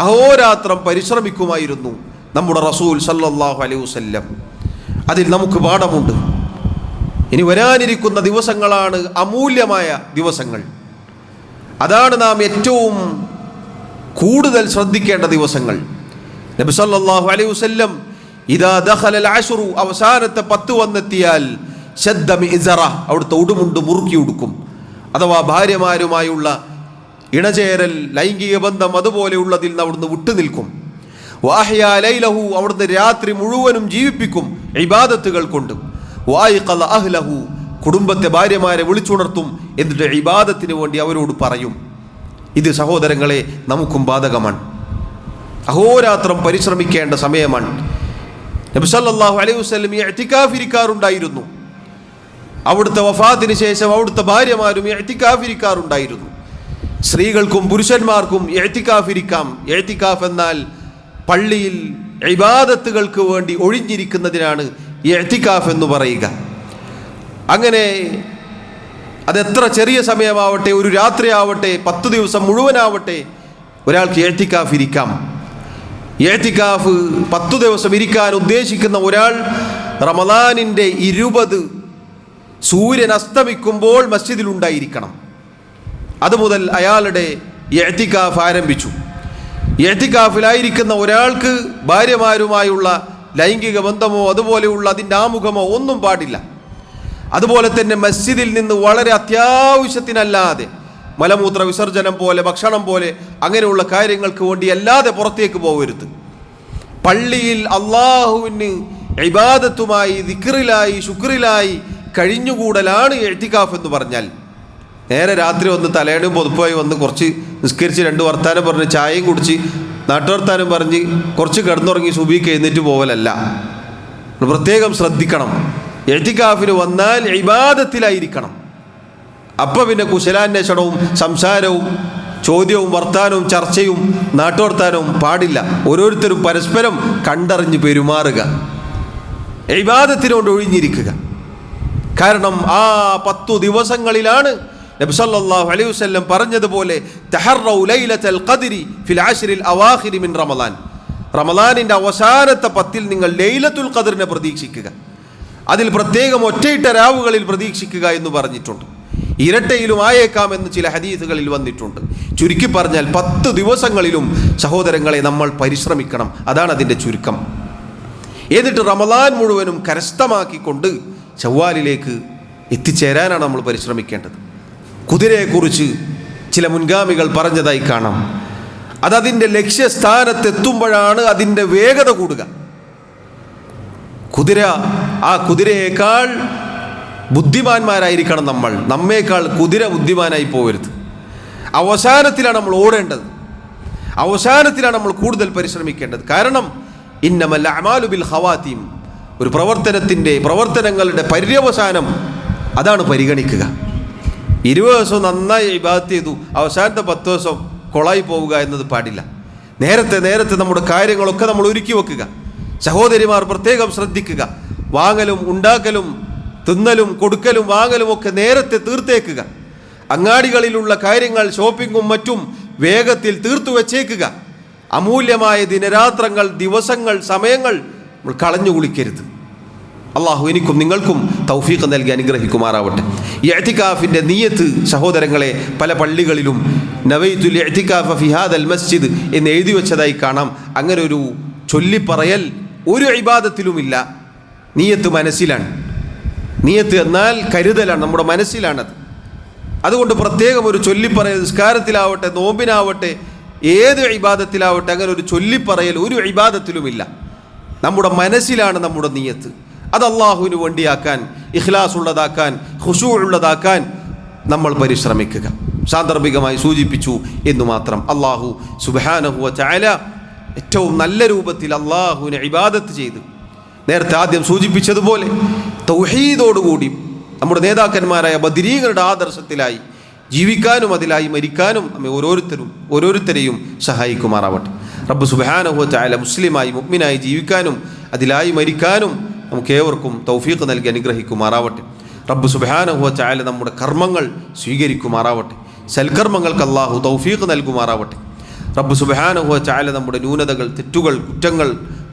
അഹോരാത്രം പരിശ്രമിക്കുമായിരുന്നു നമ്മുടെ റസൂൽ സല്ലല്ലാഹു അലൈഹി വസല്ലം. അതിൽ നമുക്ക് പാഠമുണ്ട്. ഇനി വരാനിരിക്കുന്ന ദിവസങ്ങളാണ് അമൂല്യമായ ദിവസങ്ങൾ. അതാണ് നാം ഏറ്റവും കൂടുതൽ ശ്രദ്ധിക്കേണ്ട ദിവസങ്ങൾ. നബി സല്ലല്ലാഹു അലൈഹി വസല്ലം ഇദാ ദഖലൽ അശ്റു, അവസാനത്തെ 10 വന്നെത്തിയാൽ ശദ്ദ മിഇസറ, അവിടുത്തെ ഉടുമുണ്ട് മുറുക്കി ഉടുക്കും. അഥവാ ഭാര്യമാരുമായുള്ള ഇണചേരൽ, ലൈംഗിക ബന്ധം അതുപോലെയുള്ളതിൽ നിന്ന് അവിടുന്ന് വിട്ടുനിൽക്കും. വഅഹ്യാ ലൈലഹു, അവിടുന്ന് രാത്രി മുഴുവനും ജീവിപ്പിക്കും ഇബാദത്തുകൾ കൊണ്ട്. വഅയ്ഖള അഹ്ലഹു, കുടുംബത്തെ ഭാര്യമാരെ വിളിച്ചുണർത്തും. എന്നിട്ട് ഇബാദത്തിന് വേണ്ടി അവരോട് പറയും. ഇത് സഹോദരങ്ങളെ നമുക്കും ബാധകമാണ്. അഹോരാത്രം പരിശ്രമിക്കേണ്ട സമയമാണ്. നബി സല്ലല്ലാഹു അലൈഹി വസല്ലം ഇഅ്തികാഫിരിക്കാറുണ്ടായിരുന്നു. അവിടുത്തെ വഫാത്തിന് ശേഷം അവിടുത്തെ ഭാര്യമാരും ഇഅ്തികാഫിരിക്കാറുണ്ടായിരുന്നു. സ്ത്രീകൾക്കും പുരുഷന്മാർക്കും ഇഅ്തികാഫിരിക്കാം. ഇഅ്തികാഫ് എന്നാൽ പള്ളിയിൽ ഇബാദത്തുകൾക്ക് വേണ്ടി ഒഴിഞ്ഞിരിക്കുന്നതിനാണ് ഇഅ്തികാഫ് എന്ന് പറയുക. അങ്ങനെ അതെത്ര ചെറിയ സമയമാവട്ടെ, ഒരു രാത്രിയാവട്ടെ, 10 ദിവസം മുഴുവനാവട്ടെ, ഒരാൾക്ക് ഇഅ്തികാഫ് ഇരിക്കാം. ഇഅ്തികാഫ് 10 ദിവസം ഇരിക്കാൻ ഉദ്ദേശിക്കുന്ന ഒരാൾ റമദാനിൻ്റെ 20 സൂര്യൻ അസ്തമിക്കുമ്പോൾ മസ്ജിദിലുണ്ടായിരിക്കണം. അതുമുതൽ അയാളുടെ ഇഅ്തികാഫ് ആരംഭിച്ചു. ഇഅ്തികാഫിലായിരിക്കുന്ന ഒരാൾക്ക് ഭാര്യമാരുമായുള്ള ലൈംഗിക ബന്ധമോ അതുപോലെയുള്ള അതിൻ്റെ ആമുഖമോ ഒന്നും പാടില്ല. അതുപോലെ തന്നെ മസ്ജിദിൽ നിന്ന് വളരെ അത്യാവശ്യത്തിനല്ലാതെ, മലമൂത്ര വിസർജനം പോലെ, ഭക്ഷണം പോലെ അങ്ങനെയുള്ള കാര്യങ്ങൾക്ക് വേണ്ടി അല്ലാതെ പുറത്തേക്ക് പോകരുത്. പള്ളിയിൽ അള്ളാഹുവിന് ഇബാദത്തുമായി, ദിക്റിലായി, ശുക്റിലായി കഴിഞ്ഞുകൂടലാണ് ഇഅ്തികാഫ് എന്ന് പറഞ്ഞാൽ. നേരെ രാത്രി വന്ന് തലേണും പൊതുപ്പായി വന്ന് കുറച്ച് നിസ്കരിച്ച് 2 വർത്താനം പറഞ്ഞ് ചായയും കുടിച്ച് നാട്ടുവർത്താനം പറഞ്ഞ് കുറച്ച് കിടന്നുറങ്ങി സുബഹിക്ക് എഴുന്നേറ്റ് പോവലല്ല. പ്രത്യേകം ശ്രദ്ധിക്കണം. ഇഅ്തികാഫിന് വന്നാൽ ഇബാദത്തിലായിരിക്കണം. അപ്പം പിന്നെ കുശലാന്വേഷണവും സംസാരവും ചോദ്യവും വർത്താനവും ചർച്ചയും നാട്ടുവർത്താനവും പാടില്ല. ഓരോരുത്തരും പരസ്പരം കണ്ടറിഞ്ഞ് പെരുമാറുക, ഇബാദത്തിനോട് ഒഴിഞ്ഞിരിക്കുക. കാരണം ആ 10 ദിവസങ്ങളിലാണ് നബി സല്ലല്ലാഹു അലൈഹി വസല്ലം പറഞ്ഞതുപോലെ തഹറൗ ലൈലത്തുൽ ഖദ്രി ഫിൽ അശ്റിൽ അവാഖിരി മിൻ റമളാൻ, റമളാനിൻ്റെ അവസാനത്തെ 10-ൽ നിങ്ങൾ ലൈലത്തുൽ ഖദ്റിനെ പ്രതീക്ഷിക്കുക. അതിൽ പ്രത്യേകം ഒറ്റയിട്ട രാവുകളിൽ പ്രതീക്ഷിക്കുക എന്ന് പറഞ്ഞിട്ടുണ്ട്. ഇരട്ടയിലും ആയേക്കാമെന്ന് ചില ഹദീസുകളിൽ വന്നിട്ടുണ്ട്. ചുരുക്കി പറഞ്ഞാൽ 10 ദിവസങ്ങളിലും സഹോദരങ്ങളെ നമ്മൾ പരിശ്രമിക്കണം. അതാണ് അതിൻ്റെ ചുരുക്കം. എന്നിട്ട് റമളാൻ മുഴുവനും കരസ്ഥമാക്കിക്കൊണ്ട് ശവ്വാലിലേക്ക് എത്തിച്ചേരാനാണ് നമ്മൾ പരിശ്രമിക്കേണ്ടത്. കുതിരയെക്കുറിച്ച് ചില മുൻഗാമികൾ പറഞ്ഞതായി കാണാം. അതതിൻ്റെ ലക്ഷ്യസ്ഥാനത്തെത്തുമ്പോഴാണ് അതിൻ്റെ വേഗത കൂടുക. കുതിര, ആ കുതിരയേക്കാൾ ബുദ്ധിമാന്മാരായിരിക്കണം നമ്മൾ. നമ്മേക്കാൾ കുതിര ബുദ്ധിമാനായി പോകരുത്. അവസാനത്തിലാണ് നമ്മൾ ഓടേണ്ടത്. അവസാനത്തിലാണ് നമ്മൾ കൂടുതൽ പരിശ്രമിക്കേണ്ടത്. കാരണം ഇന്നമൽ അഅ്മാലു ബിൽ ഖവാതീം, ഒരു പ്രവർത്തനങ്ങളുടെ പര്യവസാനം അതാണ് പരിഗണിക്കുക. 20 ദിവസം നന്നായി ഇബാദത്ത് ചെയ്തു, അവസാനത്തെ 10 ദിവസം കൊളായി പോവുക എന്നത് പാടില്ല. നേരത്തെ നമ്മുടെ കാര്യങ്ങളൊക്കെ നമ്മൾ ഒരുക്കി വെക്കുക. സഹോദരിമാർ പ്രത്യേകം ശ്രദ്ധിക്കുക. വാങ്ങലും ഉണ്ടാക്കലും തിന്നലും കൊടുക്കലും വാങ്ങലും ഒക്കെ നേരത്തെ തീർത്തേക്കുക. അങ്ങാടികളിലുള്ള കാര്യങ്ങൾ, ഷോപ്പിങ്ങും മറ്റും വേഗത്തിൽ തീർത്തു വെച്ചേക്കുക. അമൂല്യമായ ദിനരാത്രങ്ങൾ, ദിവസങ്ങൾ, സമയങ്ങൾ നമ്മൾ കളഞ്ഞു കുളിക്കരുത്. അള്ളാഹു എനിക്കും നിങ്ങൾക്കും തൗഫീഖ് നൽകി അനുഗ്രഹിക്കുമാറാവട്ടെ. ഇഅ്തികാഫിൻ്റെ നിയ്യത്ത് സഹോദരങ്ങളെ പല പള്ളികളിലും നവൈതുൽ ഇഅ്തികാഫ ഫി ഹാദൽ മസ്ജിദ് എന്ന് എഴുതി വെച്ചതായി കാണാം. അങ്ങനെ ഒരു ചൊല്ലിപ്പറയൽ ഒരു ഇബാദത്തിലുമില്ല. നിയ്യത്ത് മനസ്സിലാണ്. നിയ്യത്ത് എന്നാൽ കരുതലാണ്, നമ്മുടെ മനസ്സിലാണത്. അതുകൊണ്ട് പ്രത്യേകം ഒരു ചൊല്ലിപ്പറയൽ, നിസ്കാരത്തിലാവട്ടെ, നോമ്പിനാവട്ടെ, ഏത് ഇബാദത്തിലാവട്ടെ അങ്ങനെ ഒരു ചൊല്ലിപ്പറയൽ ഒരു ഇബാദത്തിലുമില്ല. നമ്മുടെ മനസ്സിലാണ് നമ്മുടെ നിയ്യത്ത്. അത് അള്ളാഹുവിന് വേണ്ടിയാക്കാൻ, ഇഖ്ലാസ് ഉള്ളതാക്കാൻ, ഖുശൂ ഉള്ളതാക്കാൻ നമ്മൾ പരിശ്രമിക്കുക. സാന്ദർഭികമായി സൂചിപ്പിച്ചു എന്ന് മാത്രം. അള്ളാഹു സുബ്ഹാനഹു വ തആല ഏറ്റവും നല്ല രൂപത്തിൽ അള്ളാഹുവിനെ ഇബാദത്ത് ചെയ്ത്, നേരത്തെ ആദ്യം സൂചിപ്പിച്ചതുപോലെ തൗഹീദോടുകൂടി നമ്മുടെ നേതാക്കന്മാരായ ബദരീങ്ങളുടെ ആദർശത്തിലായി ജീവിക്കാനും അതിലായി മരിക്കാനും നമ്മെ ഓരോരുത്തരെയും സഹായിക്കുമാറാവട്ടെ. റബ്ബ് സുബ്ഹാനഹു വ തആല മുസ്ലിമായി മുഅ്മിനായി ജീവിക്കാനും അതിലായി മരിക്കാനും നമുക്ക് ഏവർക്കും തൗഫീഖ് നൽകി അനുഗ്രഹിക്കുമാറാവട്ടെ. റബ്ബ് സുബ്ഹാനഹു വ തആല നമ്മുടെ കർമ്മങ്ങൾ സ്വീകരിക്കുമാറാവട്ടെ. സൽക്കർമ്മങ്ങൾക്ക് അല്ലാഹു തൗഫീഖ് നൽകുമാറാവട്ടെ. റബ്ബ് സുബ്ഹാനഹു വ തആല നമ്മുടെ ന്യൂനതകൾ, തെറ്റുകൾ, കുറ്റങ്ങൾ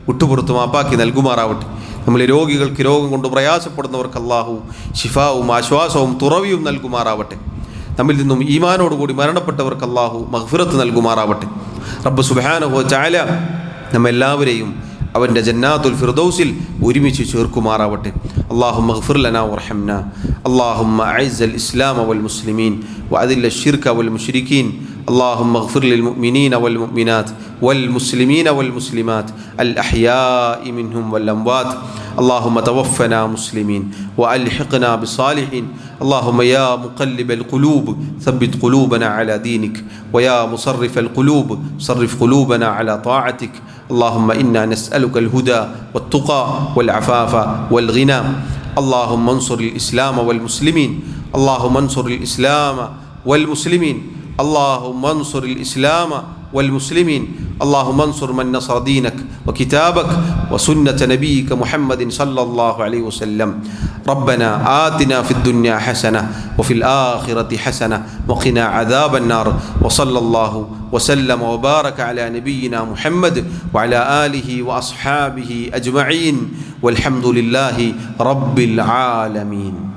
വിട്ടുപുറത്ത് മാപ്പാക്കി നൽകുമാറാവട്ടെ. നമ്മളെ രോഗികൾക്ക്, രോഗം കൊണ്ട് പ്രയാസപ്പെടുന്നവർക്ക് അല്ലാഹു ശിഫാവും ആശ്വാസവും തുറവിയും നൽകുമാറാവട്ടെ. നമ്മിൽ നിന്നും ഈമാനോടുകൂടി മരണപ്പെട്ടവർക്ക് അല്ലാഹു മഗ്ഫിറത്ത് നൽകുമാറാവട്ടെ. റബ്ബ് സുബ്ഹാനഹു വ തആല നമ്മെല്ലാവരെയും അവൻ്റെ ജന്നാത്തുൽ ഫിർദൗസിൽ ഒരുമിച്ച് ചേർക്കുമാറാവട്ടെ. അല്ലാഹുമ്മ ഗ്ഫിർ ലനാ വർഹംനാ. അല്ലാഹുമ്മ അഇസ്സൽ ഇസ്ലാമ വൽ മുസ്ലിമീൻ വഅദില്ല الشرك والمشركين. اللهم اغفر للمؤمنين والمؤمنات والمسلمين والمسلمات الأحياء منهم والأموات. اللهم توفنا مسلمين وألحقنا بالصالحين. اللهم يا مقلب القلوب ثبت قلوبنا على دينك، ويا مصرف القلوب صرف قلوبنا على طاعتك. اللهم إنا نسألك الهدى والتقى والعفاف والغنى. اللهم انصر الإسلام والمسلمين. اللهم انصر الإسلام والمسلمين. اللهم انصر الإسلام والمسلمين. اللهم انصر من نصر دينك وكتابك وسنة نبيك محمد صلى الله عليه وسلم. ربنا آتنا في الدنيا حسنة وفي الآخرة حسنة وقنا عذاب النار. وصلى الله وسلم وبارك على نبينا محمد وعلى آله وأصحابه أجمعين والحمد لله رب العالمين.